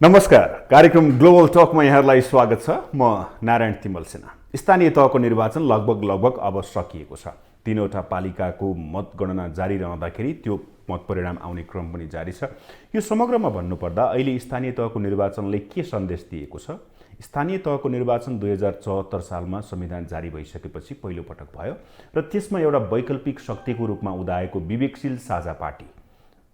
नमस्कार, कार्यक्रम ग्लोबल टकमा यहाँहरूलाई स्वागत छ। म नारायण तिमल सेना। स्थानीय तहको निर्वाचन लगभग अब सकिएको छ। तीनवटा पालिकाको मतगणना जारी रहँदाखेरि त्यो मत परिणाम आउने क्रम पनि जारी छ। यो समग्रमा भन्नुपर्दा अहिले स्थानीय तहको निर्वाचनले के सन्देश दिएको छ? स्थानीय तहको निर्वाचन 2074 सालमा संविधान जारी भइसकेपछि पहिलो पटक भयो र त्यसमा एउटा वैकल्पिक शक्तिको रूपमा उदाएको विवेकशील साझा पार्टी,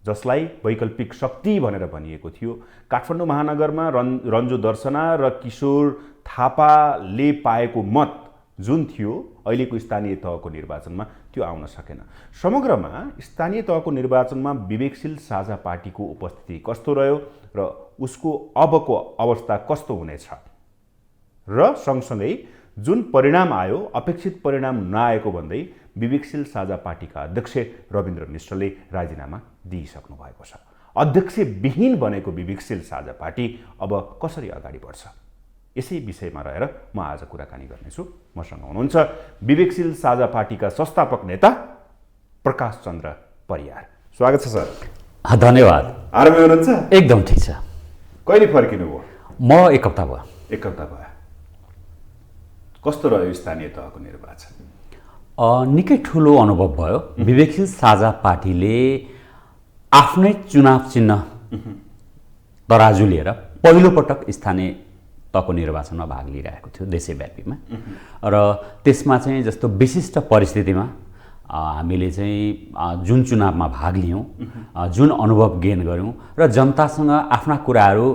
जसलाई वैकल्पिक शक्ति भनेर भनिएको थियो, काठमाडौँ महानगरमा रन्जु दर्शना र किशोर थापाले पाएको मत जुन थियो अहिलेको स्थानीय तहको निर्वाचनमा त्यो आउन सकेन। समग्रमा स्थानीय तहको निर्वाचनमा विवेकशील साझा पार्टीको उपस्थिति कस्तो रह्यो र उसको अबको अवस्था कस्तो हुनेछ र सँगसँगै जुन परिणाम आयो अपेक्षित परिणाम नआएको भन्दै विवेकशील साझा पार्टीका अध्यक्ष रविन्द्र मिश्रले राजीनामा दिइसक्नु भएको छ। अध्यक्षविहीन बनेको विवेकशील साझा पार्टी अब कसरी अगाडि बढ्छ, यसै विषयमा रहेर म आज कुराकानी गर्नेछु। मसँग हुनुहुन्छ विवेकशील साझा पार्टीका संस्थापक नेता प्रकाश चन्द्र परियार। स्वागत छ सर। धन्यवाद। आरामै हुनुहुन्छ? एकदम ठिक छ। कहिले फर्किनु भयो? म एक हप्ता भयो। एक हप्ता भयो। कस्तो रह्यो स्थानीय तहको निर्वाचन? निकै ठुलो अनुभव भयो। विवेकशील साझा पार्टीले आफ्नै चुनाव चिन्ह तराजु लिएर पहिलोपटक स्थानीय तहको निर्वाचनमा भाग लिइरहेको थियो देशव्यापीमा। र त्यसमा चाहिँ जस्तो विशिष्ट परिस्थितिमा हामीले चाहिँ जुन चुनावमा भाग लियौँ, जुन अनुभव गेन गऱ्यौँ र जनतासँग आफ्ना कुराहरू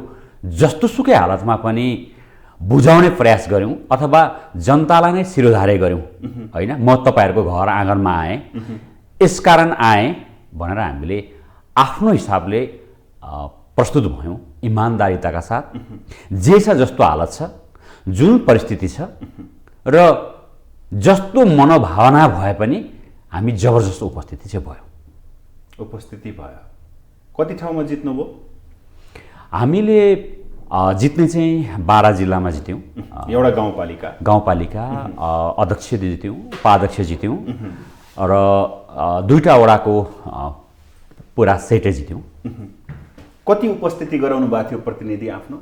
जस्तोसुकै हालतमा पनि बुझाउने प्रयास गऱ्यौँ अथवा जनतालाई नै शिरोधार्य गऱ्यौँ। होइन, म तपाईँहरूको घर आँगनमा आएँ, यसकारण आएँ भनेर हामीले आफ्नो हिसाबले प्रस्तुत भयौँ इमान्दारिताका साथ। जे छ जस्तो हालत छ, जुन परिस्थिति छ र जस्तो मनोभावना भए पनि हामी जबरजस्त उपस्थिति चाहिँ भयो। उपस्थिति भयो। कति ठाउँमा जित्नुभयो? हामीले जित्ने चाहिँ 12 जिल्लामा जित्यौँ। एउटा गाउँपालिका अध्यक्ष जित्यौँ, उपाध्यक्ष जित्यौँ र 2टा वडाको पुरा सेटै जित्यौँ। कति उपस्थिति गराउनु भएको थियो प्रतिनिधि आफ्नो?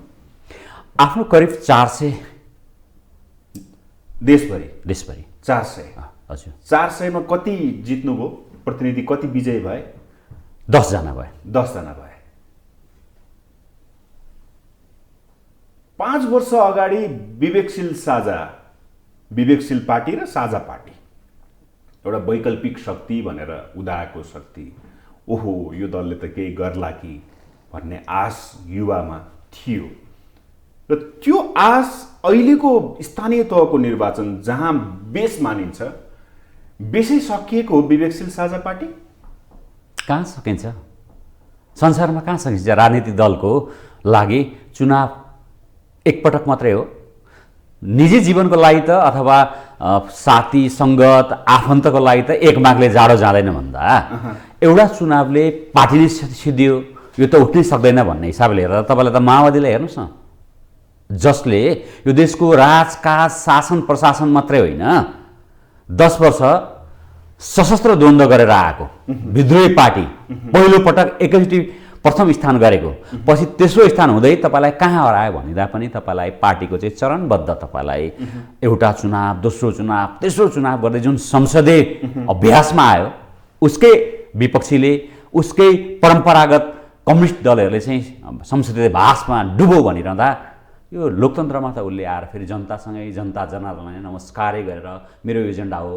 करिब 400 देशभरि 400। हजुर। 400 मा कति जित्नुभयो प्रतिनिधि? कति विजय भए? 10 जना भए। 10 जना भए। 5 वर्ष अगाडि विवेकशील पार्टी र साझा पार्टी, एउटा वैकल्पिक शक्ति भनेर उदाएको शक्ति, ओहो यो दलले त केही गर्ला कि भन्ने आश युवामा थियो र त्यो आश अहिलेको स्थानीय तहको निर्वाचन जहाँ बेस मानिन्छ, बेसै सकिएको विवेकशील साझा पार्टी कहाँ सकिन्छ? संसारमा कहाँ सकिन्छ? राजनीतिक दलको लागि चुनाव एकपटक मात्रै हो। निजी जीवनको लागि त अथवा साथी सङ्गत आफन्तको लागि त एक मागले जाडो जाँदैन भन्दा एउटा चुनावले पार्टीले सिद्धियो, यो त उठ्नै सक्दैन भन्ने हिसाबले हेर्दा तपाईँलाई त माओवादीलाई हेर्नुहोस् न, जसले यो देशको राजकाज शासन प्रशासन मात्रै होइन 10 वर्ष सशस्त्र द्वन्द्व गरेर आएको विद्रोही पार्टी, पहिलोपटक एकैचोटि प्रथम स्थान गरेको, पछि तेस्रो स्थान हुँदै तपाईँलाई कहाँ हरायो भनिँदा पनि तपाईँलाई पार्टीको चाहिँ चरणबद्ध तपाईँलाई एउटा चुनाव, दोस्रो चुनाव, तेस्रो चुनाव गर्दै जुन संसदीय अभ्यासमा आयो, उसकै विपक्षीले, उसकै परम्परागत कम्युनिस्ट दलहरूले चाहिँ संसदीय भाषमा डुबो भनिरहँदा यो लोकतन्त्रमा त उसले आएर फेरि जनतासँगै जनता जनार्दनलाई नमस्कारै गरेर मेरो एजेन्डा हो,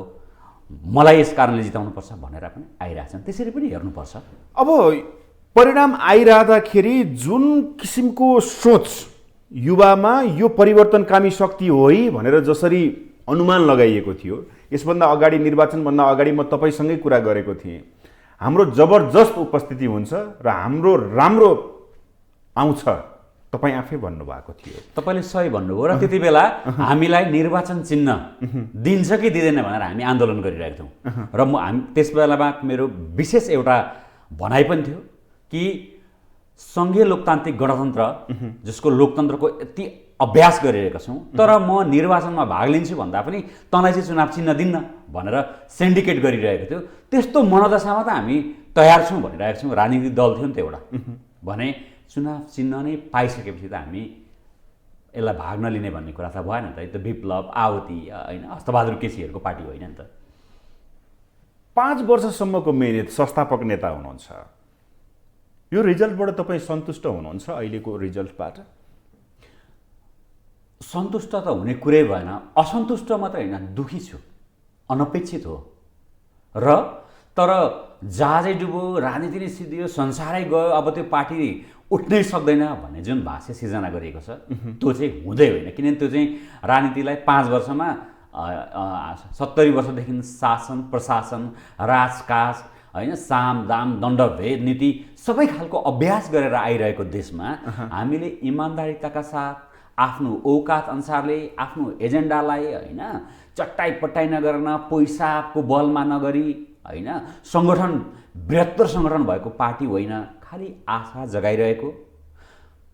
मलाई यस कारणले जिताउनुपर्छ भनेर पनि आइरहेछन्। त्यसरी पनि हेर्नुपर्छ। अब परिणाम आइरहँदाखेरि जुन किसिमको सोच युवामा यो परिवर्तनकामी शक्ति हो है भनेर जसरी अनुमान लगाइएको थियो, यसभन्दा अगाडि निर्वाचनभन्दा अगाडि म तपाईँसँगै कुरा गरेको थिएँ, हाम्रो जबरजस्त उपस्थिति हुन्छ र हाम्रो राम्रो आउँछ, तपाईँ आफै भन्नुभएको थियो। तपाईँले सही भन्नुभयो। र त्यति बेला हामीलाई निर्वाचन चिन्ह दिन्छ कि दिँदैन भनेर हामी आन्दोलन गरिरहेको थियौँ र हामी त्यस बेलामा मेरो विशेष एउटा भनाइ पनि थियो कि सङ्घीय लोकतान्त्रिक गणतन्त्र जसको लोकतन्त्रको यति अभ्यास गरिरहेका छौँ, तर म निर्वाचनमा भाग लिन्छु भन्दा पनि तँलाई चाहिँ चुनाव चिन्ह दिन्न भनेर सिन्डिकेट गरिरहेको थियो। त्यस्तो मनोदशामा त हामी तयार छौँ भनिरहेको छौँ। राजनीतिक दल थियो नि त एउटा, भने चुनाव चिन्ह नै पाइसकेपछि त हामी यसलाई भाग नलिने भन्ने कुरा त भएन त। यो त विप्लव आवती होइन हस्तबहादुर केसीहरूको पार्टी होइन नि त। 5 वर्षसम्मको मेहनत संस्थापक नेता हुनुहुन्छ, यो रिजल्टबाट तपाईँ सन्तुष्ट हुनुहुन्छ? अहिलेको रिजल्टबाट सन्तुष्ट त हुने कुरै भएन, असन्तुष्ट मात्र होइन, दुखी छु, अनपेक्षित हो। र तर जहाजै डुब्यो, राजनीति नै सिद्धियो, संसारै गयो, अब त्यो पार्टी उठ्नै सक्दैन भन्ने जुन भाष्य सिर्जना गरिएको छ त्यो चाहिँ हुँदै होइन। किनभने त्यो चाहिँ राजनीतिलाई 5 वर्षमा 70 वर्षदेखि शासन प्रशासन राजकाज होइन साम दाम दण्डभेद नीति सबै खालको अभ्यास गरेर आइरहेको देशमा हामीले इमान्दारिताका साथ आफ्नो औकात अनुसारले आफ्नो एजेन्डालाई होइन चट्टाइ पट्टाइ नगर्न, पैसाको बलमा नगरी होइन, सङ्गठन बृहत्तर सङ्गठन भएको पार्टी होइन, खालि आशा जगाइरहेको,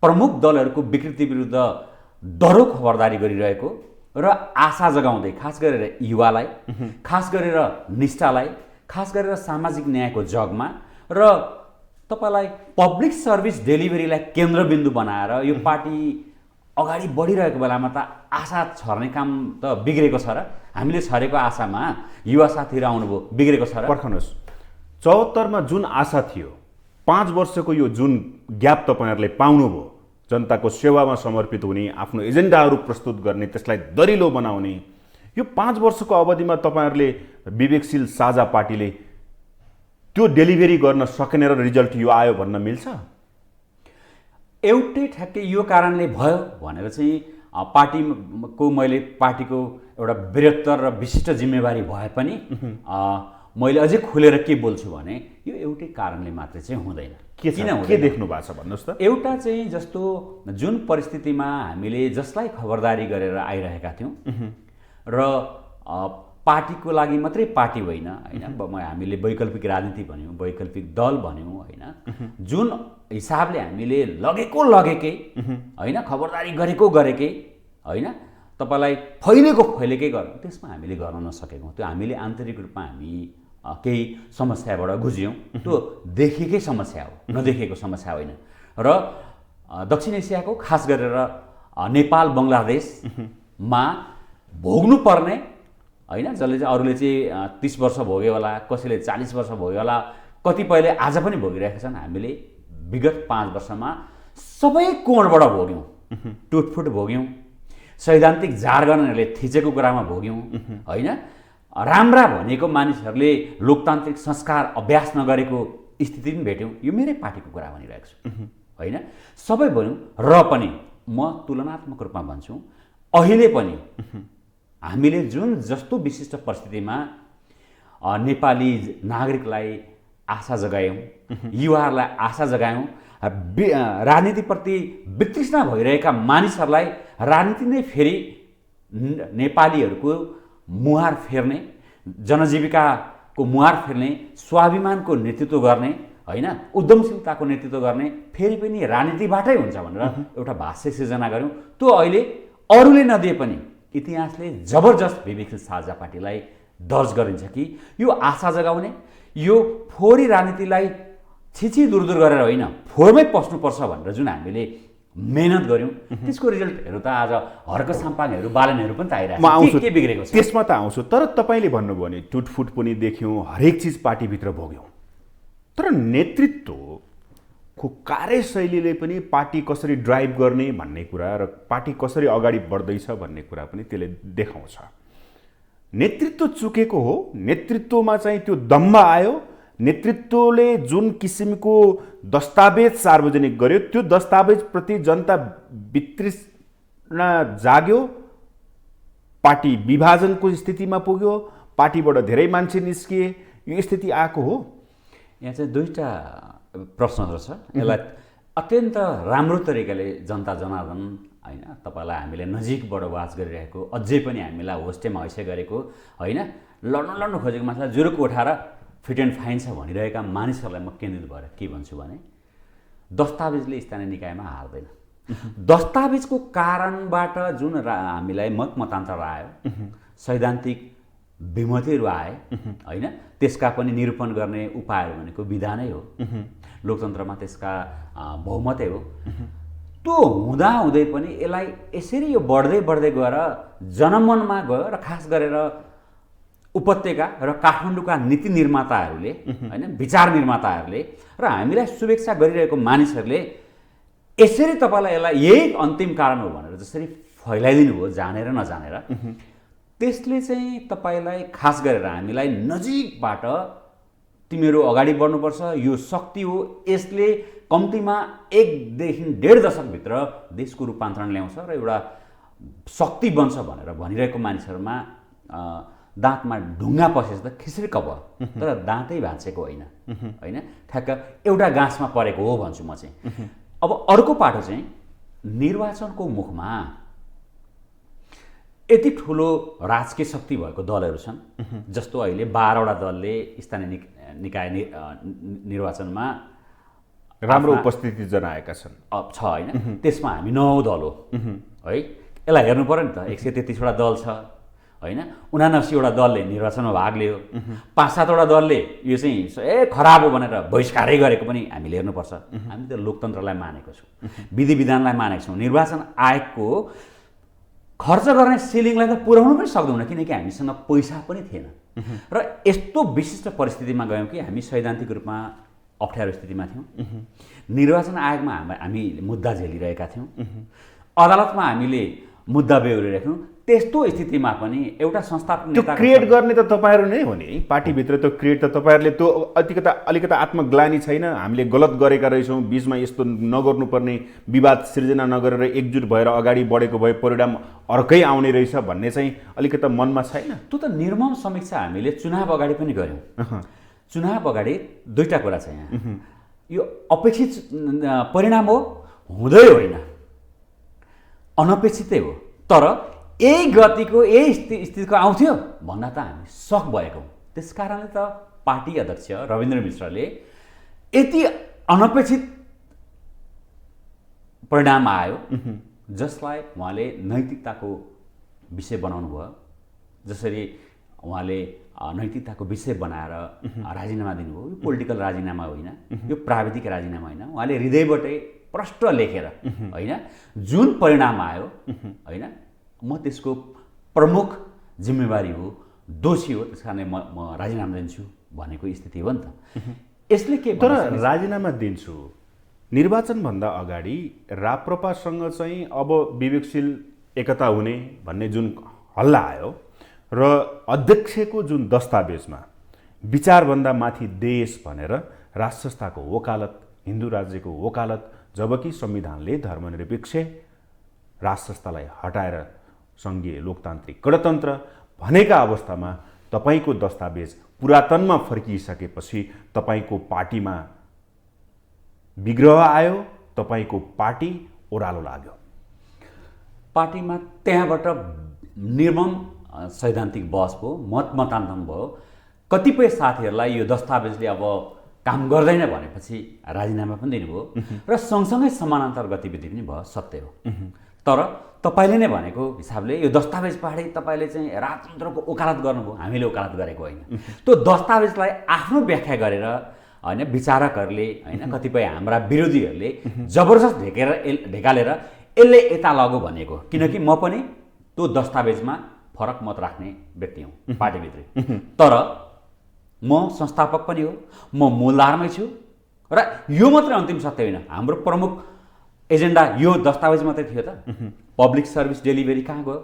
प्रमुख दलहरूको विकृति विरुद्ध डह्रो खबरदारी गरिरहेको र आशा जगाउँदै खास गरेर युवालाई, खास गरेर निष्ठालाई, खास गरेर सामाजिक न्यायको जगमा र तपाईँलाई पब्लिक सर्भिस डेलिभरीलाई केन्द्रबिन्दु बनाएर यो पार्टी अगाडि बढिरहेको बेलामा त आशा छर्ने काम त बिग्रेको छ र? हामीले छरेको आशामा युवा साथीहरू आउनुभयो, बिग्रेको छ र? पर्खनुहोस्, 74 मा जुन आशा थियो, 5 वर्षको यो जुन ग्याप तपाईँहरूले पाउनुभयो, जनताको सेवामा समर्पित हुने, आफ्नो एजेन्डाहरू प्रस्तुत गर्ने, त्यसलाई दरिलो बनाउने, यो 5 वर्षको अवधिमा तपाईँहरूले विवेकशील साझा पार्टीले त्यो डेलिभरी गर्न सकेन र रिजल्ट यो आयो भन्न मिल्छ? एउटै ठ्याक्कै यो कारणले भयो भनेर चाहिँ पार्टीको मैले पार्टीको एउटा बृहत्तर र विशिष्ट जिम्मेवारी भए पनि मैले अझै खुलेर के बोल्छु भने यो एउटै कारणले मात्रै चाहिँ हुँदैन। के देख्नु भएको छ भन्नुहोस् त? एउटा चाहिँ जस्तो जुन परिस्थितिमा हामीले जसलाई खबरदारी गरेर आइरहेका थियौँ र पार्टीको लागि मात्रै पार्टी होइन हामीले वैकल्पिक राजनीति भन्यौँ, वैकल्पिक दल भन्यौँ होइन, जुन हिसाबले हामीले लगेकै होइन, खबरदारी गरेकै होइन, तपाईँलाई फैलेकै गर्नु, त्यसमा हामीले गर्न नसकेको, त्यो हामीले आन्तरिक रूपमा हामी केही समस्याबाट गुज्यौँ। त्यो देखेकै समस्या हो, नदेखेको समस्या होइन। र दक्षिण एसियाको खास गरेर नेपाल बङ्गलादेशमा भोग्नु पर्ने होइन, जसले चाहिँ अरूले चाहिँ 30 वर्ष भोग्यो होला, कसैले 40 वर्ष भोग्यो होला, कतिपयले आज पनि भोगिरहेका छन्, हामीले विगत 5 वर्षमा सबै कोणबाट भोग्यौँ, टुटफुट भोग्यौँ, सैद्धान्तिक जार्गनहरूले थिचेको कुरामा भोग्यौँ होइन, राम्रा भनेको मानिसहरूले लोकतान्त्रिक संस्कार अभ्यास नगरेको स्थिति पनि भेट्यौँ। यो मेरै पार्टीको कुरा भनिरहेको छु होइन, सबै भनौँ। र पनि म तुलनात्मक रूपमा भन्छु, अहिले पनि हामीले जुन जस्तो विशिष्ट परिस्थितिमा नेपाली नागरिकलाई आशा जगायौँ, युवाहरूलाई आशा जगायौँ, राजनीतिप्रति वितृष्णा भइरहेका मानिसहरूलाई राजनीति नै फेरि नेपालीहरूको मुहार फेर्ने, जनजीविकाको मुहार फेर्ने, स्वाभिमानको नेतृत्व गर्ने होइन, उद्यमशीलताको नेतृत्व गर्ने फेरि पनि राजनीतिबाटै हुन्छ भनेर एउटा भाष्य सिर्जना गऱ्यौँ। त्यो अहिले अरूले नदिए पनि इतिहासले जबरजस्त विवेकशील साझा पार्टीलाई दर्ज गरिन्छ कि यो आशा जगाउने, यो फोहोरी राजनीतिलाई छिछि दूर गरेर होइन, फोहोरमै पस्नुपर्छ भनेर जुन हामीले मेहनत गऱ्यौँ, त्यसको रिजल्टहरू त आज हर्क साम्पाङहरू बालनहरू पनि त आइरहेको छ। के बिग्रेको छ? त्यसमा त आउँछु। तर तपाईँले भन्नुभयो नि टुटफुट पनि देख्यौँ, हरेक चिज पार्टीभित्र भोग्यौँ, तर नेतृत्वको कार्यशैलीले पनि पार्टी कसरी ड्राइभ गर्ने भन्ने कुरा र पार्टी कसरी अगाडि बढ्दैछ भन्ने कुरा पनि त्यसले देखाउँछ। नेतृत्व चुकेको हो, नेतृत्वमा चाहिँ त्यो दम्भ आयो, नेतृत्वले जुन किसिमको दस्तावेज सार्वजनिक गर्यो त्यो दस्तावेजप्रति जनता वितृष्णा जाग्यो, पार्टी विभाजनको स्थितिमा पुग्यो, पार्टीबाट धेरै मान्छे निस्किए, यो स्थिति आएको हो। यहाँ चाहिँ दुईवटा प्रश्नहरू छ। यसलाई अत्यन्त राम्रो तरिकाले जनता जनार्दन होइन, तपाईँलाई हामीले नजिकबाट वाच गरिरहेको, अझै पनि हामीलाई होस्टेमा हैसे गरेको होइन, लड्नु खोजेको मान्छेलाई जुरुक उठाएर फिट एन्ड फाइन छ भनिरहेका मानिसहरूलाई म केन्द्रित भएर के भन्छु भने दस्तावेजले स्थानीय निकायमा हार्दैन। दस्तावेजको कारणबाट जुन हामीलाई मतमतान्तर आयो, सैद्धान्तिक विमतिहरू आए होइन, त्यसका पनि निरूपण गर्ने उपायहरू भनेको विधानै हो, लोकतन्त्रमा त्यसका बहुमतै हो। त्यो हुँदाहुँदै पनि यसलाई यसरी यो बढ्दै बढ्दै गएर जनमनमा गयो र खास गरेर उपत्यका र काठमाडौँका नीति निर्माताहरूले होइन, विचार निर्माताहरूले र हामीलाई शुभेच्छा गरिरहेको मानिसहरूले यसरी तपाईँलाई यसलाई यही अन्तिम कारण हो भनेर जसरी फैलाइदिनु भयो जानेर नजानेर, त्यसले चाहिँ तपाईँलाई खास गरेर हामीलाई नजिकबाट तिमीहरू अगाडि बढ्नुपर्छ, यो शक्ति हो, यसले कम्तीमा 1 देखि 1.5 दशकभित्र देशको रूपान्तरण ल्याउँछ र एउटा शक्ति बन्छ भनेर भनिरहेको मानिसहरूमा दाँतमा ढुङ्गा पसेछ त खिचडी कप, तर दाँतै भाँचेको होइन होइन, ठ्याक्क एउटा गाँसमा परेको हो भन्छु म चाहिँ। अब अर्को पाटो चाहिँ निर्वाचनको मुखमा यति ठुलो राजकीय शक्ति भएको दलहरू छन्, जस्तो अहिले 12वटा दलले स्थानीय निकाय निर्वाचनमा राम्रो उपस्थिति जनाएका छन् छ होइन। त्यसमा हामी 9 दल हो है, यसलाई हेर्नु पर्यो नि त। 133वटा दल छ होइन, 79वटा दलले निर्वाचनमा भाग लियो, 5-7वटा दलले यो चाहिँ खराब हो भनेर बहिष्कारै गरेको पनि हामीले हेर्नुपर्छ। हामी त लोकतन्त्रलाई मानेको छौँ, विधि विधानलाई मानेको छौँ। निर्वाचन आयोगको खर्च गर्ने सिलिङलाई त पुर्याउनु पनि सक्दैनौँ किनकि हामीसँग पैसा पनि थिएन र यस्तो विशिष्ट परिस्थितिमा गयौँ कि हामी सैद्धान्तिक रूपमा अप्ठ्यारो स्थितिमा थियौँ। निर्वाचन आयोगमा हामी मुद्दा झेलिरहेका थियौँ, अदालतमा हामीले मुद्दा बेहोरिरहेका थियौँ। त्यस्तो स्थितिमा पनि एउटा संस्थापक त्यो क्रिएट गर्ने त तपाईँहरू नै हो नि, पार्टीभित्र त्यो क्रिएट त तपाईँहरूले, त्यो अलिकता आत्मग्लानी छैन हामीले गलत गरेका रहेछौँ, बिचमा यस्तो नगर्नुपर्ने विवाद सिर्जना नगरेर एकजुट भएर अगाडि बढेको भए परिणाम अर्कै आउने रहेछ भन्ने चाहिँ अलिकता मनमा छैन? त्यो त निर्मम समीक्षा हामीले चुनाव अगाडि पनि गऱ्यौँ। चुनाव अगाडि 2टा कुरा छ यहाँ, यो अपेक्षित परिणाम हो, हुँदै होइन, अनपेक्षितै हो, तर यही गतिको यही स्थितिको आउँथ्यो भन्दा त हामी सक भएका हौँ। त्यस कारणले त पार्टी अध्यक्ष रविन्द्र मिश्रले यति अनपेक्षित परिणाम आयो जसलाई उहाँले नैतिकताको विषय बनाउनु भयो। जसरी उहाँले नैतिकताको विषय बनाएर राजीनामा दिनुभयो, यो पोलिटिकल राजीनामा होइन, यो प्राविधिक राजीनामा होइन, उहाँले हृदयबाटै प्रष्ट लेखेर होइन जुन परिणाम आयो होइन, म त्यसको प्रमुख जिम्मेवारी हो, दोषी हो, त्यस कारणले म राजीनामा दिन्छु भनेको स्थिति हो नि त। यसले के तर राजीनामा दिन्छु निर्वाचनभन्दा अगाडि राप्रपासँग चाहिँ अब विवेकशील एकता हुने भन्ने जुन हल्ला आयो र अध्यक्षको जुन दस्तावेजमा विचारभन्दा माथि देश भनेर राष्ट्र संस्थाको वकालत, हिन्दू राज्यको वकालत, जबकि संविधानले धर्मनिरपेक्ष राष्ट्र संस्थालाई हटाएर सङ्घीय लोकतान्त्रिक गणतन्त्र भनेका अवस्थामा तपाईँको दस्तावेज पुरातनमा फर्किसकेपछि तपाईँको पार्टीमा विग्रह आयो, तपाईँको पार्टी ओह्रालो लाग्यो। पार्टीमा त्यहाँबाट निर्मम सैद्धान्तिक बहस भयो, मतान्तरण भयो। कतिपय साथीहरूलाई यो दस्तावेजले अब काम गर्दैन भनेपछि राजीनामा पनि दिनुभयो र सँगसँगै समानान्तर गतिविधि पनि भयो, सत्य हो। तर तपाईँले नै भनेको हिसाबले यो दस्तावेज पढे तपाईँले चाहिँ राजतन्त्रको वकालत गर्नुभयो, हामीले वकालत गरेको होइन। त्यो दस्तावेजलाई आफ्नो व्याख्या गरेर होइन विचारकहरूले होइन कतिपय हाम्रा विरोधीहरूले जबरजस्त ढेकालेर यसले यता लगो भनेको, किनकि म पनि त्यो दस्तावेजमा फरक मत राख्ने व्यक्ति हुँ पार्टीभित्रै, तर म संस्थापक पनि हो, म मूलधारमै छु र यो मात्रै अन्तिम सत्य होइन। हाम्रो प्रमुख एजेन्डा यो दस्तावेज मात्रै थियो त? पब्लिक सर्भिस डेलिभरी कहाँ गयो?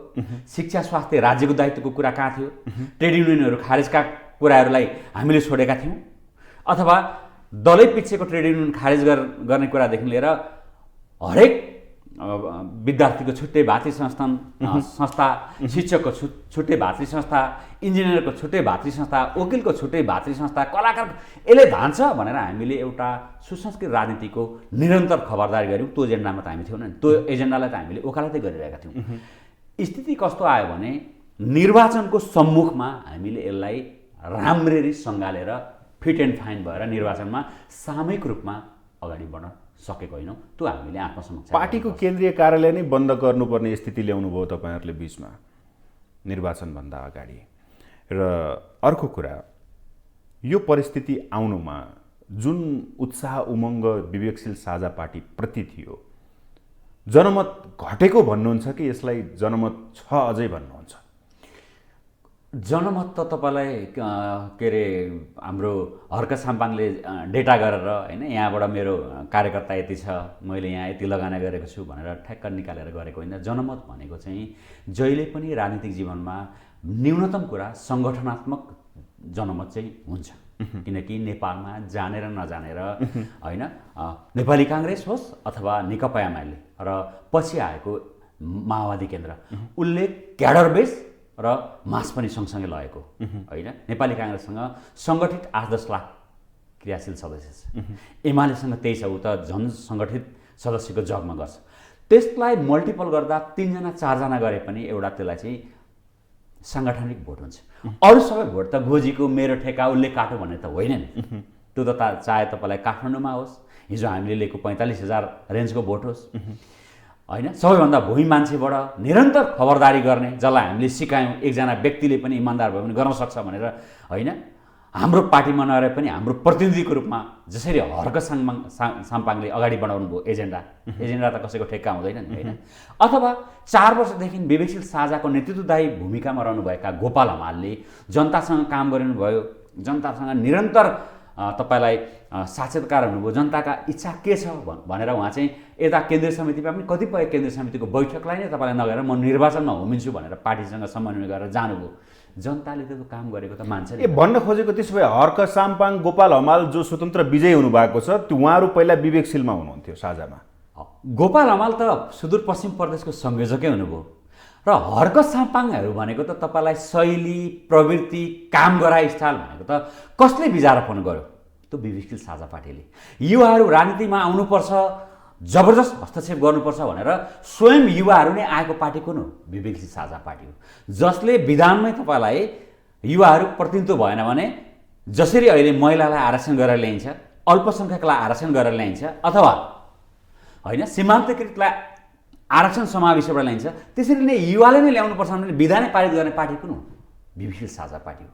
शिक्षा स्वास्थ्य राज्यको दायित्वको कुरा कहाँ थियो? ट्रेड युनियनहरू खारेजका कुराहरूलाई हामीले छोडेका थियौँ अथवा दलै पिछेको ट्रेड युनियन खारेज गर्ने कुरादेखि लिएर हरेक विद्यार्थीको छुट्टै भातृ संस्था, शिक्षकको छुट्टै भातृ संस्था, इन्जिनियरको छुट्टै भातृ संस्था, वकिलको छुट्टै भातृ संस्था, कलाकार यसले धान्छ भनेर हामीले एउटा सुसंस्कृत राजनीतिको निरन्तर खबरदारी गऱ्यौँ। त्यो एजेन्डामा त हामी थियौँ नि, त्यो एजेन्डालाई त हामीले वकालतै गरिरहेका थियौँ। स्थिति कस्तो आयो भने निर्वाचनको सम्मुखमा हामीले यसलाई राम्ररी सङ्घालेर फिट एन्ड फाइन भएर निर्वाचनमा सामूहिक रूपमा अगाडि बढ्न सकेको होइनौँ। त्यो हामीले आत्मसमीक्षा, पार्टीको केन्द्रीय कार्यालय नै बन्द गर्नुपर्ने स्थिति ल्याउनु भयो तपाईँहरूले बिचमा निर्वाचनभन्दा अगाडि। र अर्को कुरा, यो परिस्थिति आउनुमा जुन उत्साह उमङ्ग विवेकशील साझा पार्टी प्रति थियो, जनमत घटेको भन्नुहुन्छ कि यसलाई जनमत छ अझै भन्नुहुन्छ? जनमत त तपाईँलाई के अरे हाम्रो हर्क साम्पाङले डेटा गरेर होइन, यहाँबाट मेरो कार्यकर्ता यति छ, मैले यहाँ यति लगानी गरेको छु भनेर ठ्याक्क निकालेर गरेको होइन। जनमत भनेको चाहिँ जहिले पनि राजनीतिक जीवनमा न्यूनतम कुरा सङ्गठनात्मक जनमत चाहिँ हुन्छ। किनकि नेपालमा जानेर नजानेर होइन, नेपाली काङ्ग्रेस होस् अथवा नेकपा एमाले र पछि आएको माओवादी केन्द्र, उसले क्याडर बेस र मास पनि सँगसँगै लगेको होइन। नेपाली काङ्ग्रेससँग सङ्गठित 8-10 लाख क्रियाशील सदस्य छ, एमालेसँग 23 छ, ऊ त झन् सङ्गठित सदस्यको जगमा गर्छ। त्यसलाई मल्टिपल गर्दा 3 जना 4 जना गरे पनि एउटा त्यसलाई चाहिँ साङ्गठनिक भोट हुन्छ। अरू सबै भोट त गोजीको मेरो ठेका उसले काट्यो भन्ने त होइन नि। त्यो त चाहे तपाईँलाई काठमाडौँमा होस्, हिजो हामीले लिएको 45,000 रेन्जको भोट होस् होइन, सबैभन्दा भूमि मान्छेबाट निरन्तर खबरदारी गर्ने, जसलाई हामीले सिकायौँ एकजना व्यक्तिले पनि इमान्दार भयो भने गर्न सक्छ भनेर होइन, हाम्रो पार्टीमा नरहेर पनि हाम्रो प्रतिनिधिको रूपमा जसरी हर्क साम्पाङले अगाडि बढाउनु भयो एजेन्डा त कसैको ठेक्का हुँदैन नि होइन। अथवा 4 वर्षदेखि विवेकशील साझाको नेतृत्वदायी भूमिकामा रहनुभएका गोपाल हमालले जनतासँग काम गर्नुभयो, जनतासँग निरन्तर तपाईँलाई साक्षात्कार हुनुभयो, जनताका इच्छा के छ भनेर उहाँ चाहिँ यता केन्द्रीय समितिमा पनि कतिपय केन्द्रीय समितिको बैठकलाई नै तपाईँलाई नगरेर म निर्वाचनमा होमिन्छु भनेर पार्टीसँग समन्वय गरेर जानुभयो। जनताले त काम गरेको त मान्छ नि। भन्न खोजेको त्यसो भए हर्क साम्पाङ, गोपाल हमाल जो स्वतन्त्र विजयी हुनुभएको छ, त्यो उहाँहरू पहिला विवेकशीलमा हुनुहुन्थ्यो साझामा? गोपाल हमाल त सुदूरपश्चिम प्रदेशको संयोजकै हुनुभयो र हर्क साम्पाङहरू भनेको त तपाईँलाई शैली, प्रवृत्ति, काम गराए स्टाइल भनेको त कसले बिजारोपण गर्यो? त्यो विवेकशील साझा पार्टीले। युवाहरू राजनीतिमा आउनुपर्छ, जबरजस्त हस्तक्षेप गर्नुपर्छ भनेर स्वयं युवाहरू नै आएको पार्टी कुन हो? विवेकशील साझा पार्टी हो, जसले विधानमै तपाईँलाई युवाहरू प्रतिनिधित्व भएन भने जसरी अहिले महिलालाई आरक्षण गरेर ल्याइन्छ, अल्पसङ्ख्यकलाई आरक्षण गरेर ल्याइन्छ अथवा होइन सीमान्तकृतलाई आरक्षण समावेशबाट ल्याइन्छ, त्यसरी नै युवाले नै ल्याउनुपर्छ भने विधानै पारित गर्ने पार्टी कुन हो? विवेकशील साझा पार्टी हो।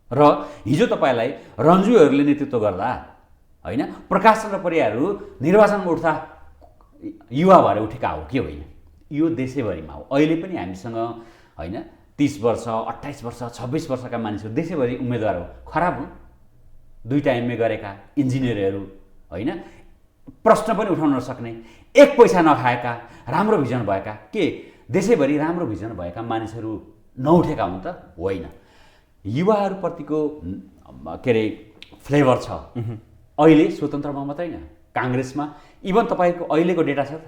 र हिजो तपाईँलाई रन्जुहरूले नेतृत्व गर्दा होइन, प्रकाश चन्द्र परियारहरू निर्वाचनमा उठ्दा युवा भएर उठेका हो कि होइन? यो देशैभरिमा हो। अहिले पनि हामीसँग होइन 30 वर्ष, 28 वर्ष, 26 वर्षका मानिसहरू देशैभरि उम्मेदवार हो। खराब हो, 2टा MA गरेका इन्जिनियरहरू होइन, प्रश्न पनि उठाउन नसक्ने, 1 पैसा नखाएका, राम्रो भिजन भएका, के देशैभरि राम्रो भिजन भएका मानिसहरू नउठेका हुन् त? होइन। युवाहरूप्रतिको के अरे फ्लेभर छ अहिले स्वतन्त्रमा मात्रै न, काङ्ग्रेसमा इभन तपाईँको अहिलेको डेटा छ त,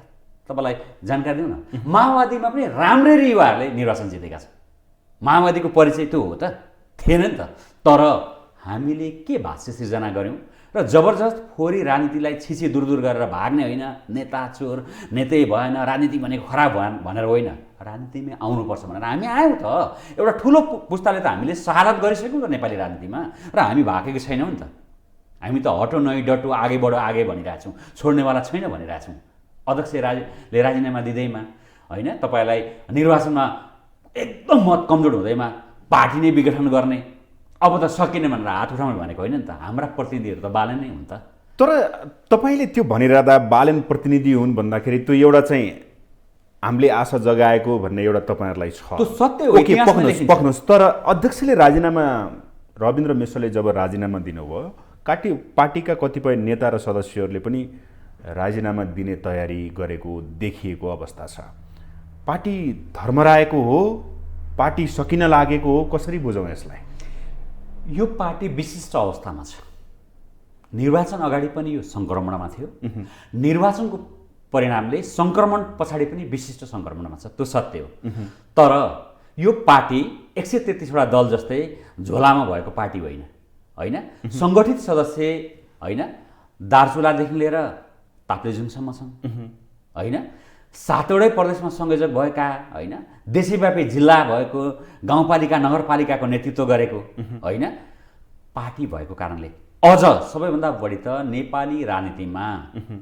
तपाईँलाई जानकारी दिउँ न, माओवादीमा पनि राम्ररी युवाहरूले निर्वाचन जितेका छन्। माओवादीको परिचय त्यो हो त? थिएन नि त। तर हामीले के भाष्य सिर्जना गऱ्यौँ र जबरजस्त फोहोरी राजनीतिलाई छिछि दूर गरेर भाग्ने होइन, नेता चोर, नेतै भएन, राजनीति भनेको खराब भएन भनेर होइन, राजनीतिमै आउनुपर्छ भनेर हामी आयौँ त। एउटा ठुलो पुस्ताले त हामीले सहारत गरिसक्यौँ त नेपाली राजनीतिमा, र हामी भागेको छैनौँ नि त। हामी त हटो नै डटो आगे बढो आगे भनिरहेछौँ, छोड्नेवाला छैन भनिरहेछौँ। अध्यक्षले राजीनामा दिँदैमा होइन, तपाईँलाई निर्वाचनमा एकदम मत कमजोर हुँदैमा पार्टी नै विघटन गर्ने, अब त सकिने भनेर हात उठाउनु भनेको होइन नि त। हाम्रा प्रतिनिधिहरू त बालन नै हुन् त। तर तपाईँले त्यो भनिरहँदा बालन प्रतिनिधि हुन् भन्दाखेरि त्यो एउटा चाहिँ हामीले आशा जगाएको भन्ने एउटा तपाईँहरूलाई छ। त्यो सत्य हो, इतिहासमा लेखिन्छ। पक्नुहोस्। तर अध्यक्षले राजीनामा, रविन्द्र मिश्रले जब राजीनामा दिनुभयो, पार्टीका कतिपय नेता र सदस्यहरूले पनि राजीनामा दिने तयारी गरेको देखिएको अवस्था छ। पार्टी धर्मराएको हो, पार्टी सकिन लागेको हो, कसरी बुझौँ यसलाई? यो पार्टी विशिष्ट अवस्थामा छ। निर्वाचन अगाडि पनि यो सङ्क्रमणमा थियो, निर्वाचनको परिणामले सङ्क्रमण पछाडि पनि विशिष्ट सङ्क्रमणमा छ, त्यो सत्य हो। तर यो पार्टी 133वटा दल जस्तै झोलामा भएको पार्टी होइन होइन। सङ्गठित सदस्य होइन, दार्चुलादेखि लिएर ताप्लेजुङसम्म छन् होइन, 7वटै प्रदेशमा संयोजक भएका होइन, देशैव्यापी जिल्ला भएको, गाउँपालिका नगरपालिकाको नेतृत्व गरेको होइन पार्टी भएको कारणले अझ सबैभन्दा बढी त नेपाली राजनीतिमा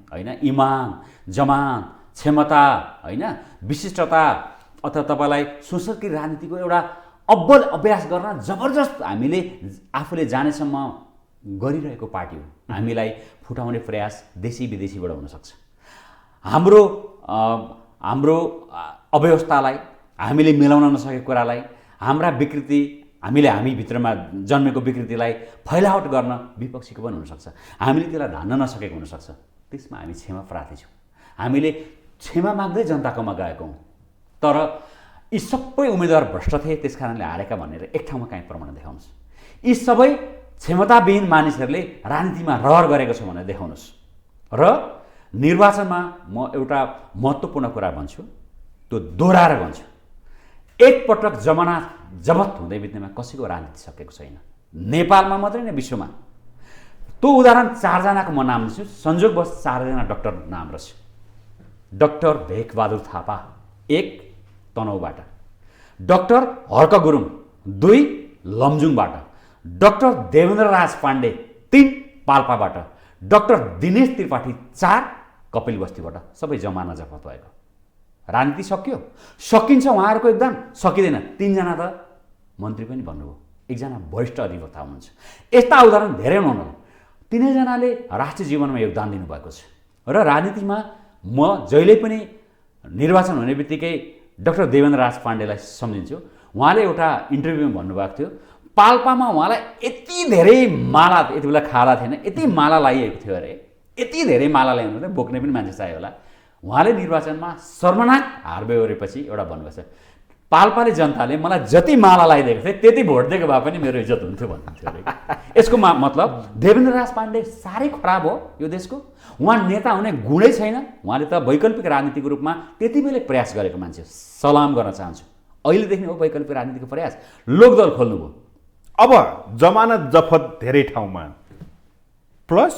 होइन इमान, जमान, क्षमता होइन, विशिष्टता अथवा तपाईँलाई संसदीय राजनीतिको एउटा अब्बल अभ्यास गर्न जबरजस्त हामीले आफूले जानेसम्म गरिरहेको पार्टी हो। हामीलाई फुटाउने प्रयास देशी विदेशीबाट हुनसक्छ। हाम्रो हाम्रो अव्यवस्थालाई, हामीले मिलाउन नसकेको कुरालाई, हाम्रा विकृति, हामी भित्रमा जन्मेको विकृतिलाई फैलावट गर्न विपक्षीको पनि हुनसक्छ। हामीले त्यसलाई धान्न नसकेको हुनसक्छ। त्यसमा हामी क्षमा प्रार्थी छौँ। हामीले क्षमा माग्दै जनताकोमा गएको हौँ। तर यी सबै उम्मेदवार भ्रष्ट थिए, त्यस कारणले हारेका भनेर एक ठाउँमा काहीँ प्रमाण देखाउनुहोस्। यी सबै क्षमताविहीन मानिसहरूले राजनीतिमा रहर गरेको छ भनेर देखाउनुहोस्। र निर्वाचनमा म एउटा महत्त्वपूर्ण कुरा भन्छु, त्यो दोहोऱ्याएर भन्छु। एकपटक जमानत जबत हुँदै बित्नेमा कसैको राजनीति सकेको छैन, नेपालमा मात्रै न विश्वमा। त्यो उदाहरण 4 जनाको म नाम दिन्छु। संयोगवश 4 जना डाक्टर नाम रहेछ। डाक्टर भेकबहादुर थापा 1 तनहुँबाट, डाक्टर हर्क गुरुङ 2 लमजुङबाट, डाक्टर देवेन्द्र राज पाण्डे 3 पाल्पाबाट, डाक्टर दिनेश त्रिपाठी 4 कपिलबस्तीबाट। सबै जमाना जफत भएको। राजनीति सक्यो, सकिन्छ उहाँहरूको एकदम, सकिँदैन। 3 जना त मन्त्री पनि भन्नुभयो, 1 जना वरिष्ठ अधिवक्ता हुनुहुन्छ। यस्ता उदाहरण धेरै हुनुहुन्न। 3 जनाले राष्ट्रिय जीवनमा योगदान दिनुभएको छ। र राजनीतिमा म जहिले पनि निर्वाचन हुने बित्तिकै डाक्टर देवेन्द्र राज पाण्डेलाई सम्झिन्छु। उहाँले एउटा इन्टरभ्यूमा भन्नुभएको थियो, पाल्पामा उहाँलाई यति धेरै माला, यति बेला खाला थिएन, यति माला लगाइएको थियो अरे, यति धेरै माला ल्याउनु त बोक्ने पनि मान्छे चाहियो होला। उहाँले निर्वाचनमा सर्वनाक हार बेहोरेपछि एउटा भन्नुभएको छ, पाल्पाले जनताले मलाई जति माला लगाइदिएको थिए त्यति भोट दिएको भए पनि मेरो इज्जत हुन्थ्यो भन्नुहुन्थ्यो अरे। यसको मतलब देवेन्द्र राज पाण्डे साह्रै खराब हो यो देशको। उहाँ नेता हुने गुणै छैन। उहाँले त वैकल्पिक राजनीतिको रूपमा त्यति बेलै प्रयास गरेको मान्छे, सलाम गर्न चाहन्छु। अहिलेदेखि हो वैकल्पिक राजनीतिको प्रयास, लोकदल खोल्नुभयो। अब जमानत जफत धेरै ठाउँमा, प्लस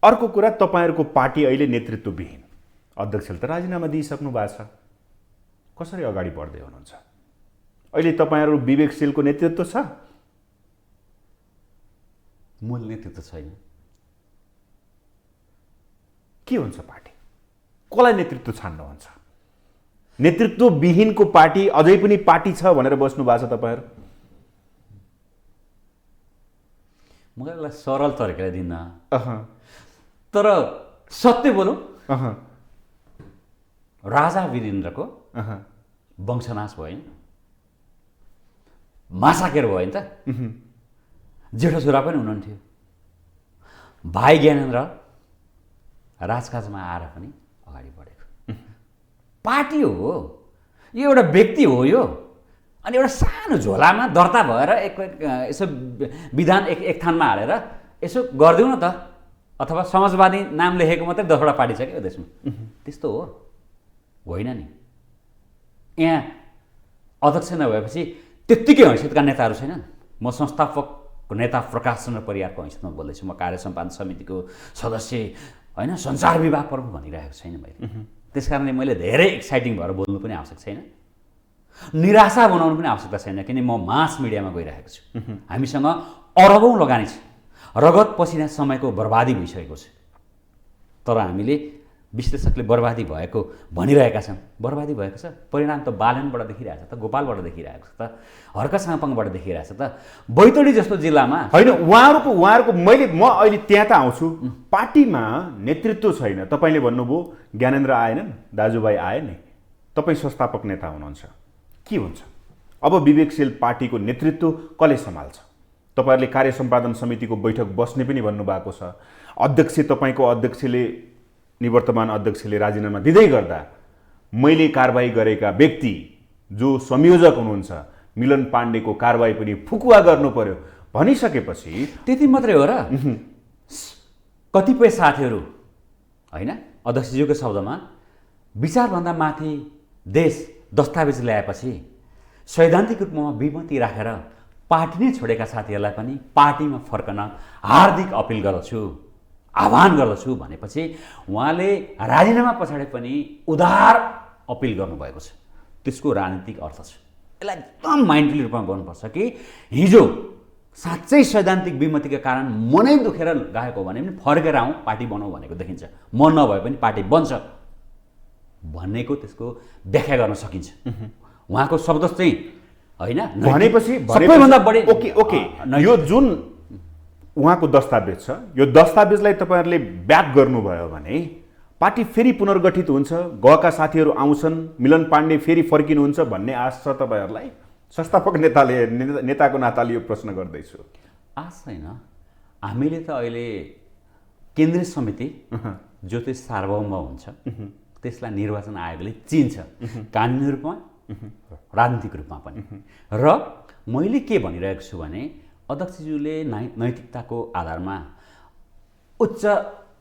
अर्को कुरा, तपाईँहरूको पार्टी अहिले नेतृत्वविहीन। अध्यक्षले त राजीनामा दिइसक्नु भएको छ। कसरी अगाडि बढ्दै हुनुहुन्छ? अहिले तपाईँहरू विवेकशीलको नेतृत्व छ, मूल नेतृत्व छैन। के हुन्छ पार्टी? कसलाई नेतृत्व छान्नुहुन्छ? नेतृत्वविहीनको पार्टी अझै पनि पार्टी छ भनेर बस्नु भएको छ तपाईँहरू? म यसलाई सरल तरिकाले दिन्न, तर सत्य बोलौँ, राजा वीरेन्द्रको वंशनाश भयो नि, मासाकेर भयो नि त। जेठो छोरा पनि हुनुहुन्थ्यो। भाइ ज्ञानेन्द्र राजकाजमा आएर पनि अगाडि बढेको पार्टी हो यो, एउटा व्यक्ति हो यो। अनि एउटा सानो झोलामा दर्ता भएर यसो विधान एक थानमा हालेर यसो गरिदिउँ न त, अथवा समाजवादी नाम लेखेको मात्रै 10वटा पार्टी छ क्या देशमा, त्यस्तो हो होइन नि। यहाँ अध्यक्ष नभएपछि त्यत्तिकै हैसियतका नेताहरू छैनन्। म संस्थापक नेता प्रकाश चन्द्र परियारको हैसियतमा बोल्दैछु। म कार्य सम्पादन समितिको सदस्य होइन, सञ्चार विभाग प्रमुख भनिरहेको छैन मैले। त्यस कारणले मैले धेरै एक्साइटिङ भएर बोल्नु पनि आवश्यक छैन, निराशा बनाउनु पनि आवश्यकता छैन, किन म मास मिडियामा गइरहेको छु। हामीसँग अरबौँ लगानी छ, रगत पसिना समयको बर्बादी भइसकेको छ। तर हामीले विश्लेषकले बर्बादी भएको भनिरहेका छन्, बर्बादी भएको छ। परिणाम त बालनबाट देखिरहेको छ त, गोपालबाट देखिरहेको छ त, हर्क साङपाङबाट देखिरहेको छ त, बैतडी जस्तो जिल्लामा होइन। उहाँहरूको म अहिले त्यहाँ त आउँछु। पार्टीमा नेतृत्व छैन। तपाईँले भन्नुभयो ज्ञानेन्द्र आएनन्, दाजुभाइ आए नै, तपाईँ संस्थापक नेता हुनुहुन्छ। के हुन्छ अब? विवेकशील पार्टीको नेतृत्व कसले सम्हाल्छ? तपाईँहरूले कार्य सम्पादन समितिको बैठक बस्ने पनि भन्नुभएको छ। अध्यक्ष, तपाईँको अध्यक्षले, निवर्तमान अध्यक्षले राजीनामा दिँदै गर्दा मैले कारबाही गरेका व्यक्ति जो संयोजक हुनुहुन्छ मिलन पाण्डेको कारबाही पनि फुकुवा गर्नु पर्यो भनिसकेपछि त्यति मात्रै हो र? कतिपय साथीहरू होइन, अध्यक्षज्यूको शब्दमा विचारभन्दा माथि देश दस्तावेज ल्याएपछि सैद्धान्तिक रूपमा विमति राखेर पार्टी नै छोडेका साथीहरूलाई पनि पार्टीमा फर्कन हार्दिक अपिल गर्दछु, आह्वान गर्दछु भनेपछि उहाँले राजीनामा पछाडि पनि उदार अपिल गर्नुभएको छ। त्यसको राजनीतिक अर्थ छ। यसलाई एकदम माइन्डफुली रूपमा गर्नुपर्छ कि हिजो साँच्चै सैद्धान्तिक विमतिका कारण मनै दुखेर गएको भने पनि फर्केर आउँ, पार्टी बनाऊ भनेको देखिन्छ। म नभए पनि पार्टी बन्छ भन्नेको त्यसको व्याख्या गर्न सकिन्छ। उहाँको शब्द चाहिँ होइन भनेपछि सबैभन्दा बढी ओके यो जुन उहाँको दस्तावेज छ यो दस्तावेजलाई तपाईँहरूले व्याप गर्नुभयो भने पार्टी फेरि पुनर्गठित हुन्छ, गएका साथीहरू आउँछन्, मिलन पाण्डे फेरि फर्किनुहुन्छ भन्ने आश छ तपाईँहरूलाई? संस्थापक नेताको नाताले यो प्रश्न गर्दैछु। आश छैन। हामीले त अहिले केन्द्रीय समिति जो चाहिँ सार्वभौम हुन्छ त्यसलाई निर्वाचन आयोगले चिन्छ, कानुनी रूपमा राजनीतिक रूपमा पनि। र मैले के भनिरहेको छु भने अध्यक्षज्यूले नैतिकताको आधारमा उच्च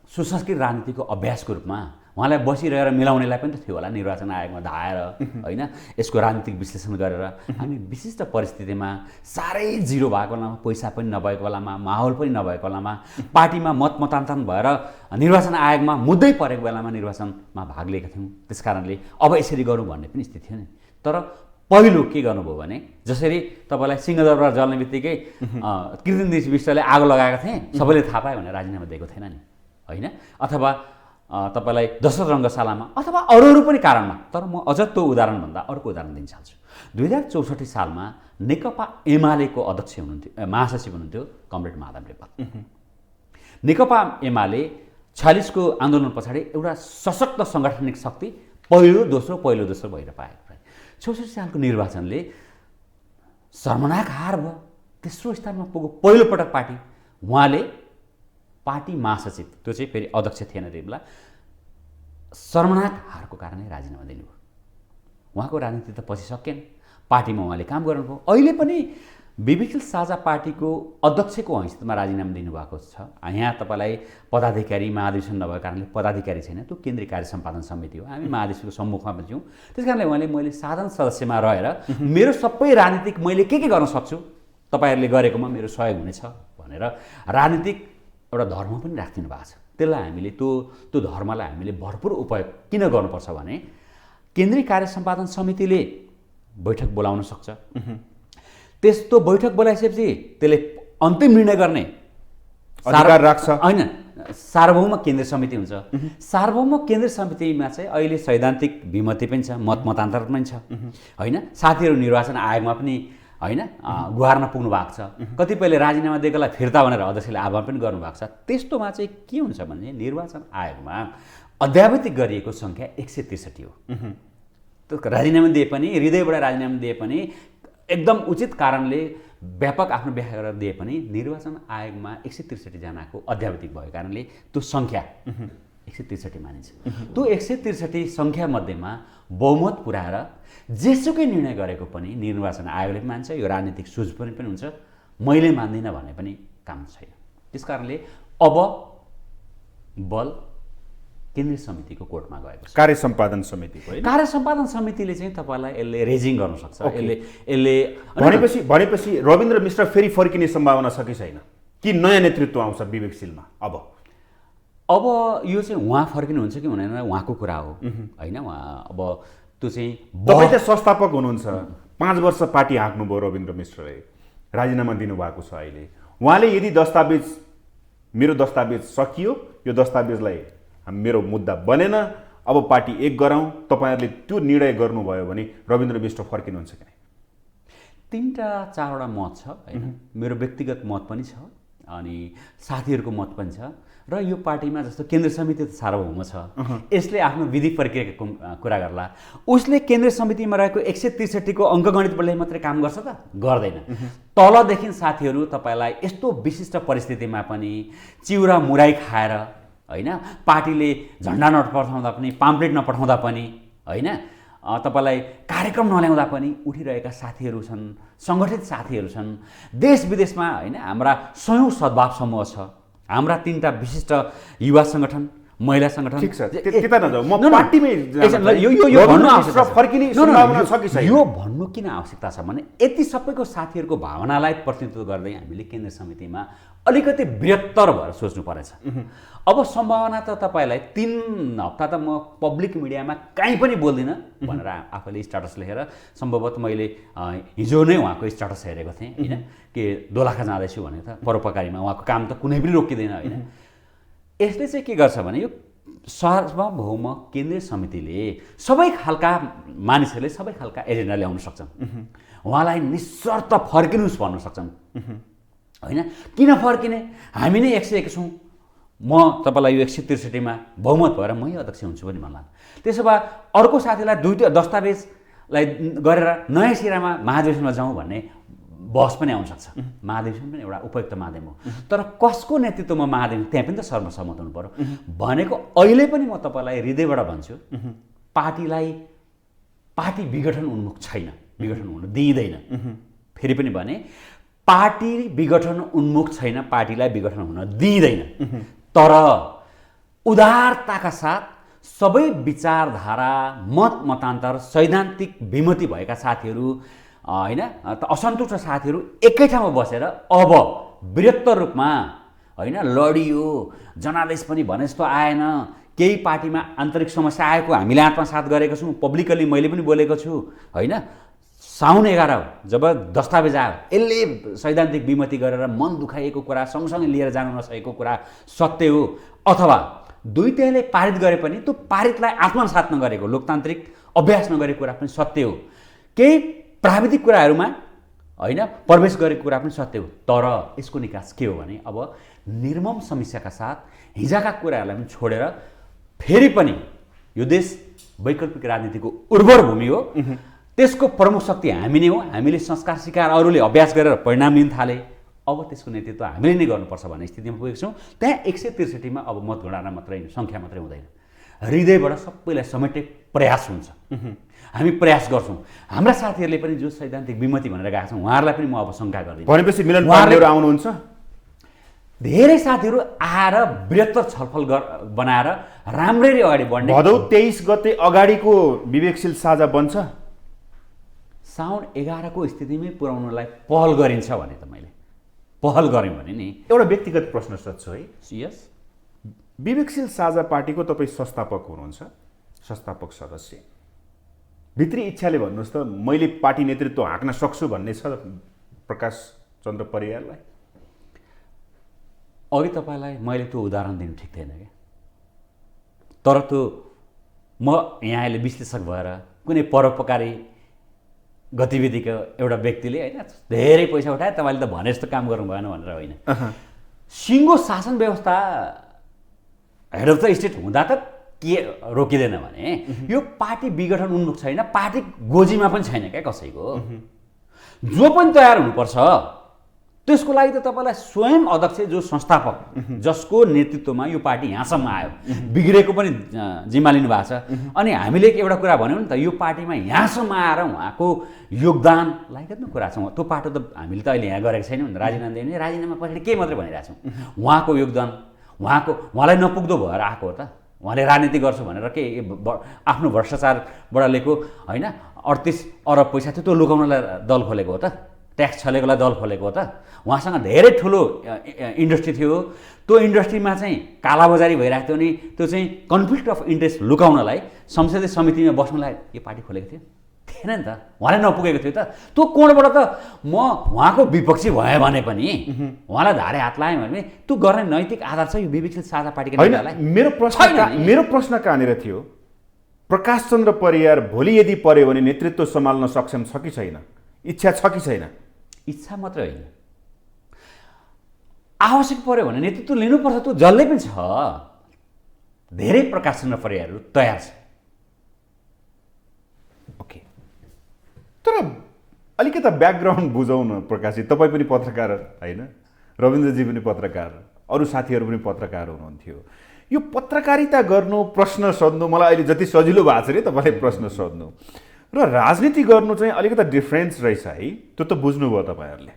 सुसंस्कृत राजनीतिको अभ्यासको रूपमा उहाँलाई बसिरहेर मिलाउनेलाई पनि त थियो होला निर्वाचन आयोगमा धाएर होइन, यसको राजनीतिक विश्लेषण गरेर। हामी विशिष्ट परिस्थितिमा साह्रै जिरो भएको बेलामा, पैसा पनि नभएको बेलामा, माहौल पनि नभएको बेलामा, पार्टीमा मतान्तरण भएर निर्वाचन आयोगमा मुद्दै परेको बेलामा निर्वाचनमा भाग लिएका थियौँ। त्यस कारणले अब यसरी गरौँ भन्ने पनि स्थिति थियो नि। तर पहिलो के गर्नुभयो भने जसरी तपाईँलाई सिंहदरबार जल्ने बित्तिकै कृष्ण विष्टले आगो लगाएका थिए, सबैले थाहा पायो भनेर राजीनामा दिएको थिएन नि होइन, अथवा तपाईँलाई दशरथ रङ्गशालामा अथवा अरू पनि कारणमा। तर म अझ त्यो उदाहरणभन्दा अर्को उदाहरण दिन चाहन्छु। 2064 सालमा नेकपा एमालेको अध्यक्ष हुनुहुन्थ्यो, महासचिव हुनुहुन्थ्यो कमरेड माधव नेपाल। नेकपा एमाले 46 को आन्दोलन पछाडि एउटा सशक्त साङ्गठनिक शक्ति पहिलो दोस्रो भएर पाएको। 64 सालको निर्वाचनले शर्मनाक हार भयो, तेस्रो स्थानमा पुग्यो पहिलोपटक पार्टी। उहाँले पार्टी महासचिव, त्यो चाहिँ फेरि अध्यक्ष थिएन त्यति बेला, शर्मनाक हारको कारणले राजीनामा दिनुभयो। उहाँको राजनीति त पछि सकेन, पार्टीमा उहाँले काम गर्नुभयो। अहिले पनि विविधशील साझा पार्टीको अध्यक्षको हैसियतमा राजीनामा दिनुभएको छ। यहाँ तपाईँलाई पदाधिकारी महाधिवेशन नभएको कारणले पदाधिकारी छैन, त्यो केन्द्रीय कार्य सम्पादन समिति हो। हामी महाधिवेशनको सम्मुखमा पनि छौँ। त्यस कारणले उहाँले मैले साधारण सदस्यमा रहेर मेरो सबै राजनीतिक मैले के गर्न सक्छु, तपाईँहरूले गरेकोमा मेरो सहयोग हुनेछ भनेर राजनीतिक एउटा धर्म पनि राखिदिनु भएको छ। त्यसलाई हामीले त्यो धर्मलाई हामीले भरपुर उपयोग किन गर्नुपर्छ भने केन्द्रीय कार्य सम्पादन समितिले बैठक बोलाउन सक्छ। त्यस्तो बैठक बोलाइसकेपछि त्यसले अन्तिम निर्णय गर्ने अधिकार राख्छ होइन। सार्वभौम केन्द्रीय समिति हुन्छ। सार्वभौम केन्द्रीय समितिमा चाहिँ अहिले सैद्धान्तिक विमति पनि छ, मतान्तर पनि छ होइन। साथीहरू निर्वाचन आयोगमा पनि होइन गुहार्न पुग्नु भएको छ। कतिपयले राजीनामा दिएकोलाई फिर्ता भनेर अध्यक्षले आह्वान पनि गर्नुभएको छ। त्यस्तोमा चाहिँ के हुन्छ भने निर्वाचन आयोगमा अध्यावधिक गरिएको सङ्ख्या 163 हो। त्यो राजीनामा दिए पनि, हृदयबाट राजीनामा दिए पनि, एकदम उचित कारणले व्यापक आफ्नो व्याख्या गरेर दिए पनि निर्वाचन आयोगमा 163 जनाको अध्यावधिक भएको कारणले त्यो सङ्ख्या 163 मानिन्छ। त्यो 163 सङ्ख्या मध्येमा बहुमत पुर्याएर जेसुकै निर्णय गरेको पनि निर्वाचन आयोगले पनि मान्छ, यो राजनीतिक सुझ पनि हुन्छ, मैले मान्दिनँ भन्ने पनि काम छैन। त्यस कारणले अब बल केन्द्रीय समितिको कोर्टमा गएको छ। कार्य सम्पादन समितिको होइन, कार्य सम्पादन समितिले चाहिँ तपाईँलाई यसले रेजिङ गर्न सक्छ। यसले भनेपछि रविन्द्र मिश्र फेरि फर्किने सम्भावना छ कि छैन, कि नयाँ नेतृत्व आउँछ विवेकशीलमा? अब यो चाहिँ उहाँ फर्किनुहुन्छ कि हुँदैन उहाँको कुरा हो होइन। उहाँ अब त्यो चाहिँ तपाईँ त संस्थापक हुनुहुन्छ, 5 वर्ष पार्टी हाँक्नुभयो रविन्द्र मिश्रले, राजीनामा दिनुभएको छ अहिले। उहाँले यदि मेरो दस्तावेज सकियो, यो दस्तावेजलाई मेरो मुद्दा बनेन, अब पार्टी एक गराउँ, तपाईँहरूले त्यो निर्णय गर्नुभयो भने रविन्द्र मिश्र फर्किनुहुन्छ कि नै? 3-4वटा मत छ होइन। मेरो व्यक्तिगत मत पनि छ अनि साथीहरूको मत पनि छ। र यो पार्टीमा जस्तो केन्द्रीय समिति त सार्वभौम छ, यसले आफ्नो विधि प्रक्रियाको कुरा गर्ला। उसले केन्द्रीय समितिमा रहेको 163 को अङ्कगणितले मात्रै काम गर्छ त? गर्दैन। तलदेखि साथीहरू तपाईँलाई यस्तो विशिष्ट परिस्थितिमा पनि चिउरा मुराई खाएर होइन, पार्टीले झन्डा नपठाउँदा पनि, पाम्पलेट नपठाउँदा पनि होइन, तपाईँलाई कार्यक्रम नल्याउँदा पनि उठिरहेका साथीहरू छन्, सङ्गठित साथीहरू छन्। देश विदेशमा होइन हाम्रा सयौँ सद्भाव समूह छ, हाम्रा 3टा विशिष्ट युवा सङ्गठन, महिला सङ्गठन। ठिक छ, त्यता नजाऊ, म पार्टीमै यो भन्नु आवश्यकता फर्किने सम्भावना छ कि छैन? यो भन्नु किन आवश्यकता छ भने यति सबैको साथीहरूको भावनालाई प्रतिनिधित्व गर्दै हामीले केन्द्रीय समितिमा अलिकति बृहत्तर भएर सोच्नु परेछ। अब सम्भावना त तपाईँलाई 3 हप्ता त म पब्लिक मिडियामा कहीँ पनि बोल्दिनँ भनेर आफैले स्ट्याटस लेखेर, सम्भवतः मैले हिजो नै उहाँको स्ट्याटस हेरेको थिएँ होइन, कि दोलखा जाँदैछु भने त परोपकारीमा उहाँको काम त कुनै पनि रोकिँदैन होइन। यसले चाहिँ के गर्छ भने यो सार्वभौम केन्द्रीय समितिले सबै खालका मानिसहरूले सबै खालका एजेन्डा ल्याउन सक्छन्। उहाँलाई निशर्त फर्किनुहोस् भन्न सक्छन्। होइन, किन फर्किने? हामी नै 101 छौँ, म तपाईँलाई यो 163मा बहुमत भएर मै अध्यक्ष हुन्छु पनि भन्ला। त्यसो भए अर्को साथीलाई दुईवटा दस्तावेजलाई गरेर नयाँ सिरामा महाधिवेशनमा जाउँ भन्ने बहस पनि आउन सक्छ। महाधिवेशन पनि एउटा उपयुक्त माध्यम हो, तर कसको नेतृत्वमा महाधिवेशन, त्यहाँ पनि त सर्वसम्मत हुनु पर्यो। भनेको अहिले पनि म तपाईँलाई हृदयबाट भन्छु, पार्टी विघटन उन्मुख छैन, विघटन हुन दिइँदैन। फेरि पनि भने, पार्टी विघटन उन्मुख छैन, पार्टीलाई विघटन हुन दिइँदैन। तर उदारताका साथ सबै विचारधारा, मतान्तर, सैद्धान्तिक विमति भएका साथीहरू, होइन, असन्तुष्ट साथीहरू एकै ठाउँमा बसेर अब बृहत्तर रूपमा, होइन, लडियो, जनादेश पनि भने जस्तो आएन, केही पार्टीमा आन्तरिक समस्या आएको हामीले आत्मसात गरेको छौँ, पब्लिकली मैले पनि बोलेको छु। होइन, साउन 11 जब दस्तावेज आयो, यसले सैद्धान्तिक विमति गरेर मन दुखाइएको कुरा, सँगसँगै लिएर जान नसकेको कुरा सत्य हो, अथवा दुई तिहाईले पारित गरे पनि त्यो पारितलाई आत्मसात नगरेको, लोकतान्त्रिक अभ्यास नगरेको कुरा पनि सत्य हो। केही प्राविधिक कुराहरूमा, होइन, प्रवेश गरेको कुरा पनि सत्य हो। तर यसको निकास के हो भने, अब निर्मम समस्याका साथ हिजोका कुराहरूलाई पनि छोडेर फेरि पनि यो देश वैकल्पिक राजनीतिको उर्वर भूमि हो, त्यसको प्रमुख शक्ति हामी नै हो। हामीले संस्कार सिकाएर अरूले अभ्यास गरेर परिणाम लिन थाले, अब त्यसको नेतृत्व हामीले नै गर्नुपर्छ भन्ने स्थितिमा पुगेको छौँ। त्यहाँ 163मा अब मतगणना मात्रै, सङ्ख्या मात्रै हुँदैन, हृदयबाट सबैलाई समेट्ने प्रयास हुन्छ। हामी प्रयास गर्छौँ। हाम्रा साथीहरूले पनि जो सैद्धान्तिक विमति भनेर गएका छन्, उहाँहरूलाई पनि म अब शङ्का गर्दिनँ। भनेपछि मिलन पाण्डेहरू आउनुहुन्छ? धेरै साथीहरू आएर बृहत्तर छलफल बनाएर राम्ररी अगाडि बढ्ने। भदौ 23 गते अगाडिको विवेकशील साझा बन्छ? साउन 11 को स्थितिमै पुर्याउनलाई पहल गरिन्छ भने त मैले पहल गरेँ भने नि। एउटा व्यक्तिगत प्रश्न सोध्छु है। यस, विवेकशील साझा पार्टीको तपाईँ संस्थापक हुनुहुन्छ, संस्थापक सदस्य। भित्री इच्छाले भन्नुहोस् त, मैले पार्टी नेतृत्व हाँक्न सक्छु भन्ने छ प्रकाश चन्द्र परियारलाई? अघि तपाईँलाई मैले त्यो उदाहरण दिनु ठिक थिएन क्या, तर त्यो म यहाँ अहिले विश्लेषक भएर कुनै परोपकारी गतिविधिको एउटा व्यक्तिले, होइन, धेरै पैसा उठाए, तपाईँले त भने जस्तो काम गर्नु भएन भनेर होइन। सिङ्गो शासन व्यवस्था हेड अफ द स्टेट हुँदा त के रोकिँदैन भने, यो पार्टी विघटन उन्मुख छैन, पार्टी गोजीमा पनि छैन क्या कसैको। जो पनि तयार हुनुपर्छ त्यसको लागि त तपाईँलाई स्वयं अध्यक्ष, जो संस्थापक, जसको नेतृत्वमा यो पार्टी यहाँसम्म आयो, बिग्रेको पनि जिम्मा लिनु भएको छ। अनि हामीले एउटा कुरा भन्यौँ नि त, यो पार्टीमा यहाँसम्म आएर उहाँको योगदानलाई कति कुरा छौँ। त्यो पाटो त हामीले त अहिले यहाँ गरेको छैनौँ। राजीनामा दिने, राजीनामा पछाडि के मात्रै भनिरहेको छौँ। उहाँको योगदान, उहाँलाई नपुग्दो भएर आएको हो त। उहाँले राजनीति गर्छु भनेर के आफ्नो भ्रष्टाचारबाट लिएको, होइन, 38 अरब पैसा थियो, त्यो लुकाउनलाई दल खोलेको हो त, ट्याक्स छलेकोलाई दल खोलेको हो त। उहाँसँग धेरै ठुलो इन्डस्ट्री थियो, त्यो इन्डस्ट्रीमा चाहिँ कालाबजारी भइरहेको थियो, अनि त्यो चाहिँ कन्फ्लिक्ट अफ इन्ट्रेस्ट लुकाउनलाई संसदीय समितिमा बस्नलाई यो पार्टी खोलेको थियो, थिएन नि त। उहाँले नपुगेको थियो त। त्यो कोणबाट त म उहाँको विपक्षी भएँ भने पनि, उहाँलाई धारे हात लाएँ भने त्यो गर्ने नैतिक आधार छ यो विवेकशील साझा पार्टीको नेतालाई? मेरो प्रश्न कहाँनिर थियो, प्रकाश चन्द्र परियार भोलि यदि पर्यो भने नेतृत्व सम्हाल्न सक्षम छ कि छैन? इच्छा छ कि छैन? इच्छा मात्रै होइन, आवश्यक पर्यो भने नेतृत्व लिनुपर्छ, त्यो जसले पनि छ। धेरै प्रकाश चन्द्र परियारहरू तयार छ। ओके, तर अलिकति ब्याकग्राउन्ड बुझाउँ न प्रकाशजी। तपाईँ पनि पत्रकार होइन, रविन्द्रजी पनि पत्रकार, अरू साथीहरू पनि पत्रकार हुनुहुन्थ्यो। यो पत्रकारिता गर्नु, प्रश्न सोध्नु, मलाई अहिले जति सजिलो भएको छ नि तपाईँले प्रश्न सोध्नु र राजनीति गर्नु चाहिँ अलिकति डिफ्रेन्स रहेछ है। त्यो त बुझ्नुभयो तपाईँहरूले?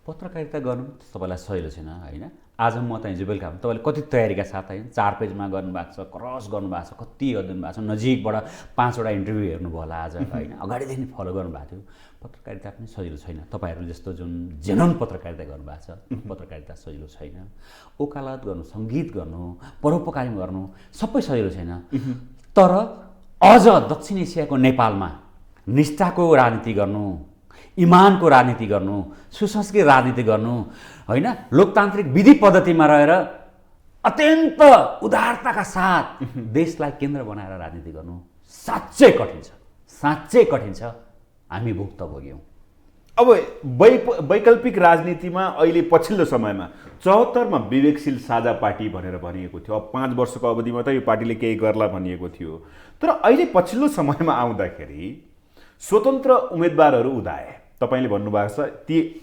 पत्रकारिता गर्नु तपाईँलाई सजिलो छैन, होइन। आज म त हिजो बेलुका तपाईँले कति तयारीका साथ, होइन, 4 पेजमा गर्नुभएको छ, क्रस गर्नुभएको छ, कति अध्ययन भएको छ, नजिकबाट 5वटा इन्टरभ्यू हेर्नुभयो होला आज, होइन, अगाडिदेखि फलो गर्नुभएको थियो। पत्रकारिता पनि सजिलो छैन। तपाईँहरू जस्तो जुन जेन्युन पत्रकारिता गर्नुभएको छ, पत्रकारिता सजिलो छैन। वकालत गर्नु, सङ्गीत गर्नु, परोपकारी गर्नु सबै सजिलो छैन। तर अझ दक्षिण एसियाको नेपालमा निष्ठाको राजनीति गर्नु, इमानको राजनीति गर्नु, सुसंस्कृत राजनीति गर्नु, होइन, लोकतान्त्रिक विधि पद्धतिमा रहेर अत्यन्त उदारताका साथ देशलाई केन्द्र बनाएर राजनीति गर्नु साँच्चै कठिन छ, साँच्चै कठिन छ। हामी भुक्त भोग्यौँ। अब वैकल्पिक राजनीतिमा अहिले पछिल्लो समयमा 74 मा विवेकशील साझा पार्टी भनेर भनिएको थियो। अब 5 वर्षको अवधिमा त यो पार्टीले केही गर्ला भनिएको थियो, तर अहिले पछिल्लो समयमा आउँदाखेरि स्वतन्त्र उम्मेदवारहरू उदाए। तपाईँले भन्नुभएको छ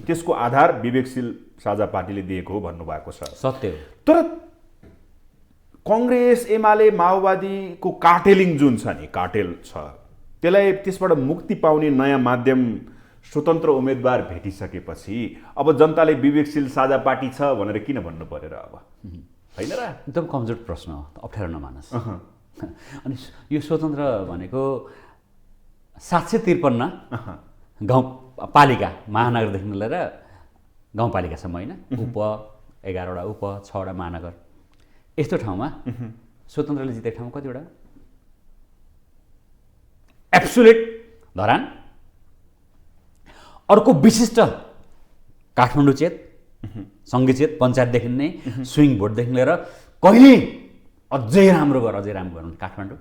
त्यसको आधार विवेकशील साझा पार्टीले दिएको हो भन्नुभएको छ, सत्य हो। तर कङ्ग्रेस, एमाले, माओवादीको कार्टेलिङ जुन छ नि, कार्टेल छ, त्यसलाई त्यसबाट मुक्ति पाउने नयाँ माध्यम स्वतन्त्र उम्मेदवार भेटिसकेपछि अब जनताले विवेकशील साझा पार्टी छ भनेर किन भन्नु पर्यो र? अब होइन र? एकदम कमजोर प्रश्न हो, अप्ठ्यारो नमानस्। अनि यो स्वतन्त्र भनेको 753 गाउँपालिका, महानगरदेखि लिएर गाउँपालिकासम्म होइन, उप 11वटा उप 6वटा महानगर, यस्तो ठाउँमा स्वतन्त्रले जितेको ठाउँ कतिवटा? एब्सोल्युट धरान, अर्को विशिष्ट काठमाडौँ चेत, सङ्घीय चेत, पञ्चायतदेखि नै स्विङ भोटदेखि लिएर कहिले अझै राम्रो गरौँ काठमाडौँ।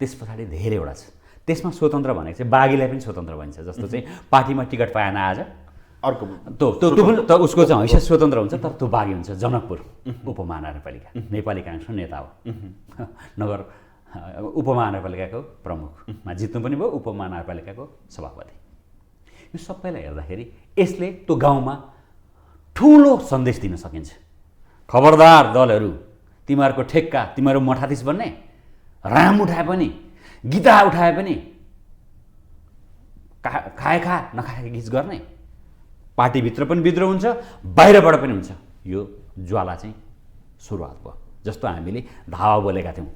त्यस पछाडि धेरैवटा छ। त्यसमा स्वतन्त्र भनेको चाहिँ बागीलाई पनि स्वतन्त्र भनिन्छ। जस्तो चाहिँ पार्टीमा टिकट पाएन आज, अर्को त्यो पनि त उसको चाहिँ हैसियत स्वतन्त्र हुन्छ, तर त्यो बागी हुन्छ। जनकपुर उपमहानगरपालिका नेपाली काङ्ग्रेसको नेता हो, नगर उपमहानगरपालिकाको प्रमुखमा जित्नु पनि भयो, उपमहानगरपालिकाको सभापति। यो सबैलाई हेर्दाखेरि यसले त्यो गाउँमा ठुलो सन्देश दिन सकिन्छ। खबरदार दलहरू, तिमीहरूको ठेक्का, तिमीहरू मठाधीश बन्ने, राम उठाए पनि, गीता उठाए पनि, खा नखाए गीत गर्ने, पार्टीभित्र पनि विद्रोह हुन्छ, बाहिरबाट पनि हुन्छ। यो ज्वाला चाहिँ सुरुवात भयो। जस्तो हामीले धावा बोलेका थियौँ,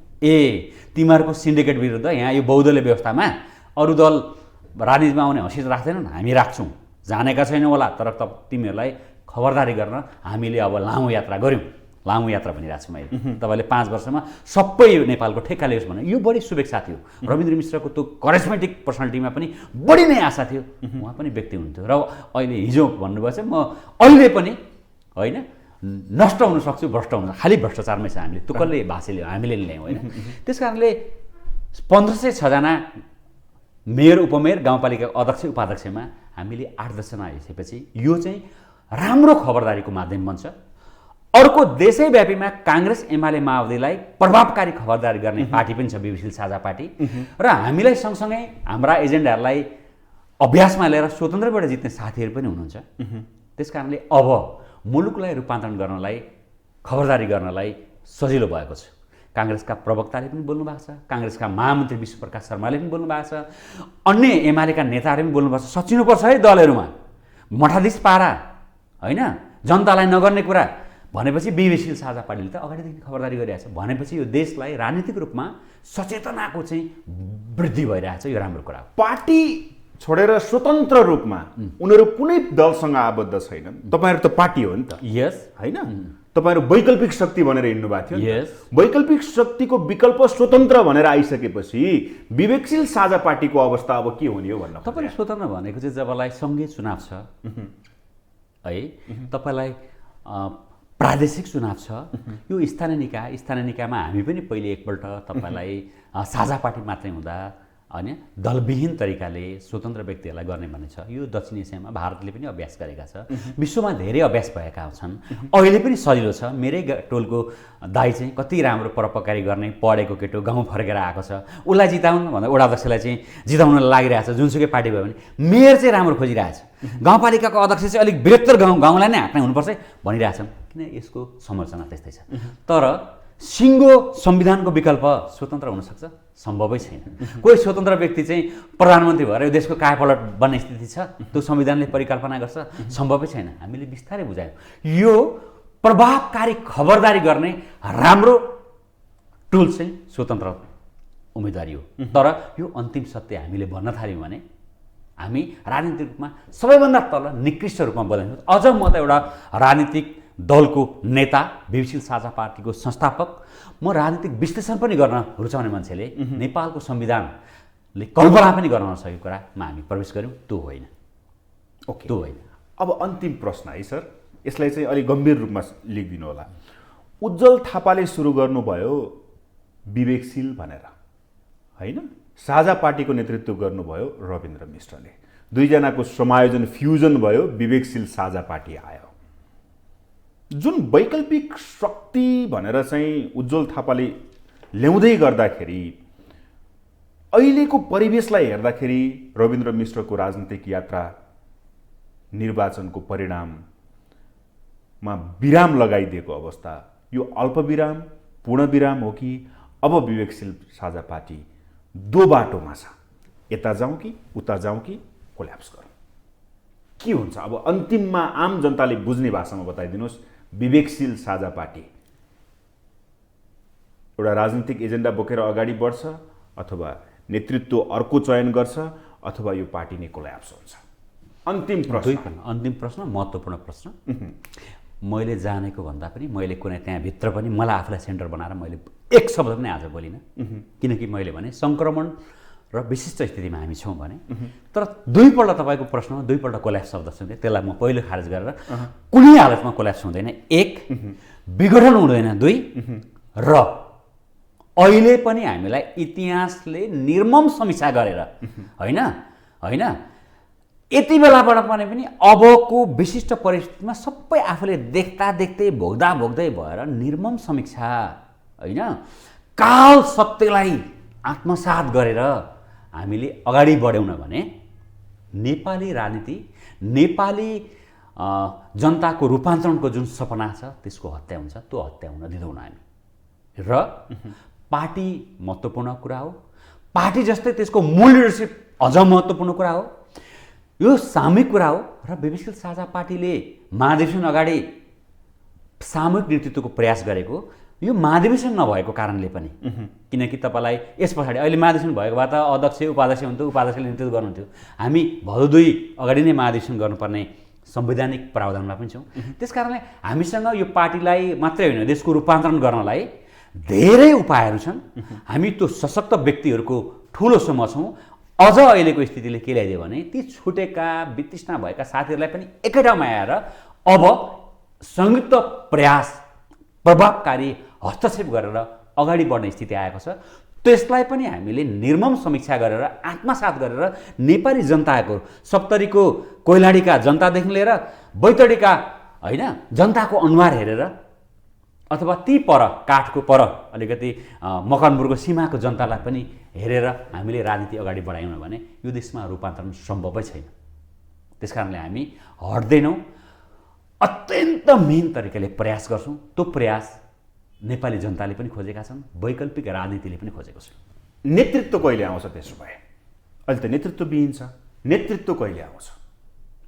तिमीहरूको सिन्डिकेट विरुद्ध यहाँ यो बहुदलीय व्यवस्थामा अरू दल राजनीतिमा आउने हैसियत राख्दैनन्, हामी राख्छौँ। जानेका छैनौँ होला, तर तिमीहरूलाई खबरदारी गर्न हामीले अब लामो यात्रा गऱ्यौँ। लामो यात्रा भनिरहेको छु मैले। तपाईँले 5 वर्षमा सबै नेपालको ठेक्का लियोस् भने यो बढी शुभेच्छा थियो। रविन्द्र मिश्रको त्यो करिस्मेटिक पर्सनालिटीमा पनि बढी नै आशा थियो। उहाँ पनि व्यक्ति हुनुहुन्थ्यो र अहिले हिजो भन्नुभएको छ, म अहिले पनि होइन नष्ट हुन सक्छु, भ्रष्ट हुन, खालि भ्रष्टाचारमै छ हामीले, त्यो कसले भाषाले हामीले ल्यायौँ होइन। त्यस कारणले 1506 जना मेयर, उपमेयर, गाउँपालिका अध्यक्ष, उपाध्यक्षमा हामीले 8-10 जना आइसकेपछि यो चाहिँ राम्रो खबरदारीको माध्यम बन्छ। अर्को देशैव्यापीमा काङ्ग्रेस, एमाले, माओवादीलाई प्रभावकारी खबरदारी गर्ने पार्टी पनि छ विवेकशील साझा पार्टी, र हामीलाई सँगसँगै हाम्रा एजेन्डाहरूलाई अभ्यासमा लिएर स्वतन्त्रबाट जित्ने साथीहरू पनि हुनुहुन्छ। त्यस कारणले अब मुलुकलाई रूपान्तरण गर्नलाई, खबरदारी गर्नलाई सजिलो भएको छ। काङ्ग्रेसका प्रवक्ताले पनि बोल्नु भएको छ, काङ्ग्रेसका महामन्त्री विश्वप्रकाश शर्माले पनि बोल्नु भएको छ, अन्य एमालेका नेताहरूले पनि बोल्नु भएको छ। सचिनुपर्छ है दलहरूमा, मठाधीश पारा होइन, जनतालाई नगर्ने कुरा भनेपछि विवेकशील साझा पार्टीले त अगाडिदेखि खबरदारी गरिरहेको छ। भनेपछि यो देशलाई राजनीतिक रूपमा सचेतनाको चाहिँ वृद्धि भइरहेको छ। यो राम्रो कुरा हो। पार्टी छोडेर स्वतन्त्र रूपमा उनीहरू कुनै दलसँग आबद्ध छैनन्। तपाईँहरू त पार्टी हो नि त, यस होइन? तपाईँहरू वैकल्पिक शक्ति भनेर हिँड्नु भएको थियो। यस, वैकल्पिक शक्तिको विकल्प स्वतन्त्र भनेर आइसकेपछि विवेकशील साझा पार्टीको अवस्था अब के हुने हो भन्न? तपाईँले स्वतन्त्र भनेको चाहिँ जबलाई सङ्घीय चुनाव छ है, तपाईँलाई प्रादेशिक चुनाव छ, यो स्थानीय निकायमा हामी पनि पहिले एकपल्ट तपाईँलाई साझा पार्टी मात्रै हुँदा होइन दलविहीन तरिकाले स्वतन्त्र व्यक्तिहरूलाई गर्ने भन्ने छ। यो दक्षिण एसियामा भारतले पनि अभ्यास गरेका छ, विश्वमा धेरै अभ्यास भएका छन्। अहिले पनि सजिलो छ। मेरै टोलको दाइ चाहिँ कति राम्रो परोपकारी गर्ने, पढेको केटो, गाउँ फर्केर आएको छ, उसलाई जिताउनु भन्दा वडा अध्यक्षलाई चाहिँ जिताउन लागिरहेछ। जुनसुकै पार्टी भयो भने मेयर चाहिँ राम्रो खोजिरहेछ, गाउँपालिकाको अध्यक्ष चाहिँ अलिक बृहत्तर गाउँलाई नै हाँक्ने हुनुपर्छ भनिरहेछन्। किन? यसको संरचना त्यस्तै छ। तर सिङ्गो संविधानको विकल्प स्वतन्त्र हुनसक्छ? सम्भवै छैन। कोही स्वतन्त्र व्यक्ति चाहिँ प्रधानमन्त्री भएर यो देशको कायापलट बन्ने स्थिति छ? त्यो संविधानले परिकल्पना गर्छ? सम्भवै छैन। हामीले बिस्तारै बुझायौँ यो प्रभावकारी खबरदारी गर्ने राम्रो टुल चाहिँ स्वतन्त्र उम्मेदवारी हो। तर यो अन्तिम सत्य हामीले भन्न थाल्यौँ भने हामी राजनीतिक रूपमा सबैभन्दा तल निकृष्ट रूपमा बदलिन्छौँ। अझ म त एउटा राजनीतिक दलको नेता, विवेकशील साझा पार्टीको संस्थापक, म राजनीतिक विश्लेषण पनि गर्न रुचाउने मान्छेले नेपालको संविधानले कल्पना पनि गर्न नसकेको कुरामा हामी प्रवेश गऱ्यौँ। त्यो होइन। ओके, त्यो होइन। अब अन्तिम प्रश्न है सर, यसलाई चाहिँ अलिक गम्भीर रूपमा लेखिदिनु होला। उज्जवल थापाले सुरु गर्नुभयो विवेकशील भनेर, होइन? साझा पार्टीको नेतृत्व गर्नुभयो रविन्द्र मिश्रले। दुईजनाको समायोजन फ्युजन भयो, विवेकशील साझा पार्टी आयो। जुन वैकल्पिक शक्ति भनेर चाहिँ उज्जवल थापाले ल्याउँदै गर्दाखेरि अहिलेको परिवेशलाई हेर्दाखेरि रविन्द्र मिश्रको राजनीतिक यात्रा निर्वाचनको परिणाममा विराम लगाइदिएको अवस्था, यो अल्पविराम पूर्णविराम हो कि अब विवेकशील साझा पार्टी दो बाटोमा छ, यता जाउँ कि उता जाउँ कि कोल्याप्स गरौँ? के हुन्छ अब अन्तिममा आम जनताले बुझ्ने भाषामा बताइदिनुहोस्। विवेकशील साझा पार्टी एउटा राजनीतिक एजेन्डा बोकेर अगाडि बढ्छ, अथवा नेतृत्व अर्को चयन गर्छ, अथवा यो पार्टी नै कोल्याप्स हुन्छ? अन्तिम प्रश्न, अन्तिम प्रश्न, महत्त्वपूर्ण प्रश्न। मैले जानेको भन्दा पनि मैले कुनै त्यहाँभित्र पनि मलाई आफूलाई सेन्टर बनाएर मैले एक शब्द पनि आज बोलिनँ, किनकि मैले भने सङ्क्रमण र विशिष्ट स्थितिमा हामी छौँ भने। तर दुईपल्ट तपाईँको प्रश्नमा दुईपल्ट कोल्याप्स शब्द सुन्थेँ, त्यसलाई म पहिलो खारेज गरेर कुनै हालतमा कोल्याप्स हुँदैन, एक विघटन हुँदैन, दुई र अहिले पनि हामीलाई इतिहासले निर्मम समीक्षा गरेर होइन होइन यति बेलाबाट पनि अबको विशिष्ट परिस्थितिमा सबै आफूले देख्दा देख्दै भोग्दा भोग्दै भएर निर्मम समीक्षा होइन काल सत्यलाई आत्मसात गरेर हामीले अगाडि बढ्यौँ भने नेपाली राजनीति, नेपाली जनताको रूपान्तरणको जुन सपना छ त्यसको हत्या हुन्छ। त्यो हत्या हुन दिँदैनौँ हामी। र पार्टी महत्त्वपूर्ण कुरा हो, पार्टी जस्तै त्यसको मूल लिडरसिप अझ महत्त्वपूर्ण कुरा हो, यो सामूहिक कुरा हो। र विवेकशील साझा पार्टीले महाधिवेशन अगाडि सामूहिक नेतृत्वको प्रयास गरेको यो महाधिवेशन नभएको कारणले पनि, किनकि तपाईँलाई यस पछाडि अहिले महाधिवेशन भएको भए त अध्यक्ष उपाध्यक्ष हुन्थ्यो, उपाध्यक्षले नेतृत्व गर्नुहुन्थ्यो। हामी भदौ 2 अगाडि नै महाधिवेशन गर्नुपर्ने संवैधानिक प्रावधानमा पनि छौँ। त्यस कारणले हामीसँग यो पार्टीलाई मात्रै होइन देशको रूपान्तरण गर्नलाई धेरै उपायहरू छन्। हामी त्यो सशक्त व्यक्तिहरूको ठुलो समूह छौँ। अझ अहिलेको स्थितिले के ल्याइदियो भने ती छुटेका वितृष्णा भएका साथीहरूलाई पनि एकै ठाउँमा आएर अब संयुक्त प्रयास, प्रभावकारी हस्तक्षेप गरेर अगाडि बढ्ने स्थिति आएको छ। त्यसलाई पनि हामीले निर्मम समीक्षा गरेर आत्मसात गरेर नेपाली जनताको, सप्तरीको कोइलाडीका जनतादेखि लिएर बैतडीका होइन जनताको अनुहार हेरेर, अथवा ती पर काठको पर अलिकति मकनपुरको सीमाको जनतालाई पनि हेरेर हामीले राजनीति अगाडि बढायौँ भने यो देशमा रूपान्तरण सम्भवै छैन। त्यस कारणले हामी हट्दैनौँ, अत्यन्त मेन तरिकाले प्रयास गर्छौँ। त्यो प्रयास नेपाली जनताले पनि खोजेका छन्, वैकल्पिक राजनीतिले पनि खोजेको छ। नेतृत्व कहिले आउँछ त्यसो भए? अहिले त नेतृत्वविहीन छ। नेतृत्व कहिले आउँछ?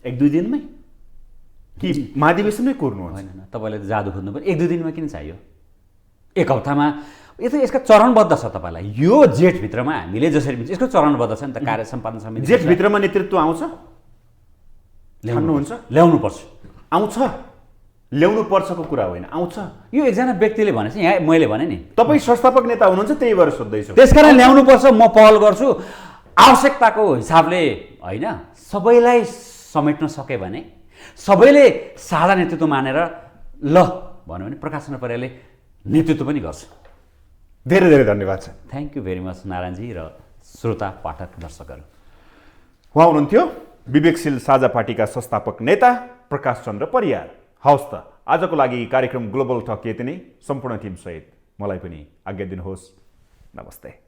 1-2 दिनमै कि महाधिवेशनमै कुर्नुहुन्छ? होइन, तपाईँले जादु खोज्नु पनि 1-2 दिनमा किन चाहियो? 1 हप्तामा यसका चरणबद्ध छ। तपाईँलाई यो जेठभित्रमा हामीले जसरी यसको चरणबद्ध छ नि त। कार्य सम्पादन समिति जेठभित्रमा नेतृत्व आउँछ? ल्याउनुहुन्छ? ल्याउनुपर्छ। आउँछ, ल्याउनु पर्छको कुरा होइन, आउँछ। यो एकजना व्यक्तिले भनेपछि यहाँ मैले भने नि तपाईँ संस्थापक नेता हुनुहुन्छ, त्यही भएर सोध्दैछु। त्यसकारण ल्याउनुपर्छ। म पहल गर्छु आवश्यकताको हिसाबले होइन। सबैलाई समेट्न सके भने, सबैले साझा नेतृत्व मानेर ल भन्यो भने प्रकाश चन्द्र पौड्यालले नेतृत्व पनि गर्छ। धेरै धेरै धन्यवाद छ। थ्याङ्क यू भेरी मच नारायणजी र श्रोता पाठक दर्शकहरू। उहाँ हुनुहुन्थ्यो विवेकशील साझा पार्टीका संस्थापक नेता प्रकाश चन्द्र परियार। हवस् त, आजको लागि कार्यक्रम ग्लोबल टक यति नै। सम्पूर्ण टिमसहित मलाई पनि आज्ञा दिनुहोस्। नमस्ते।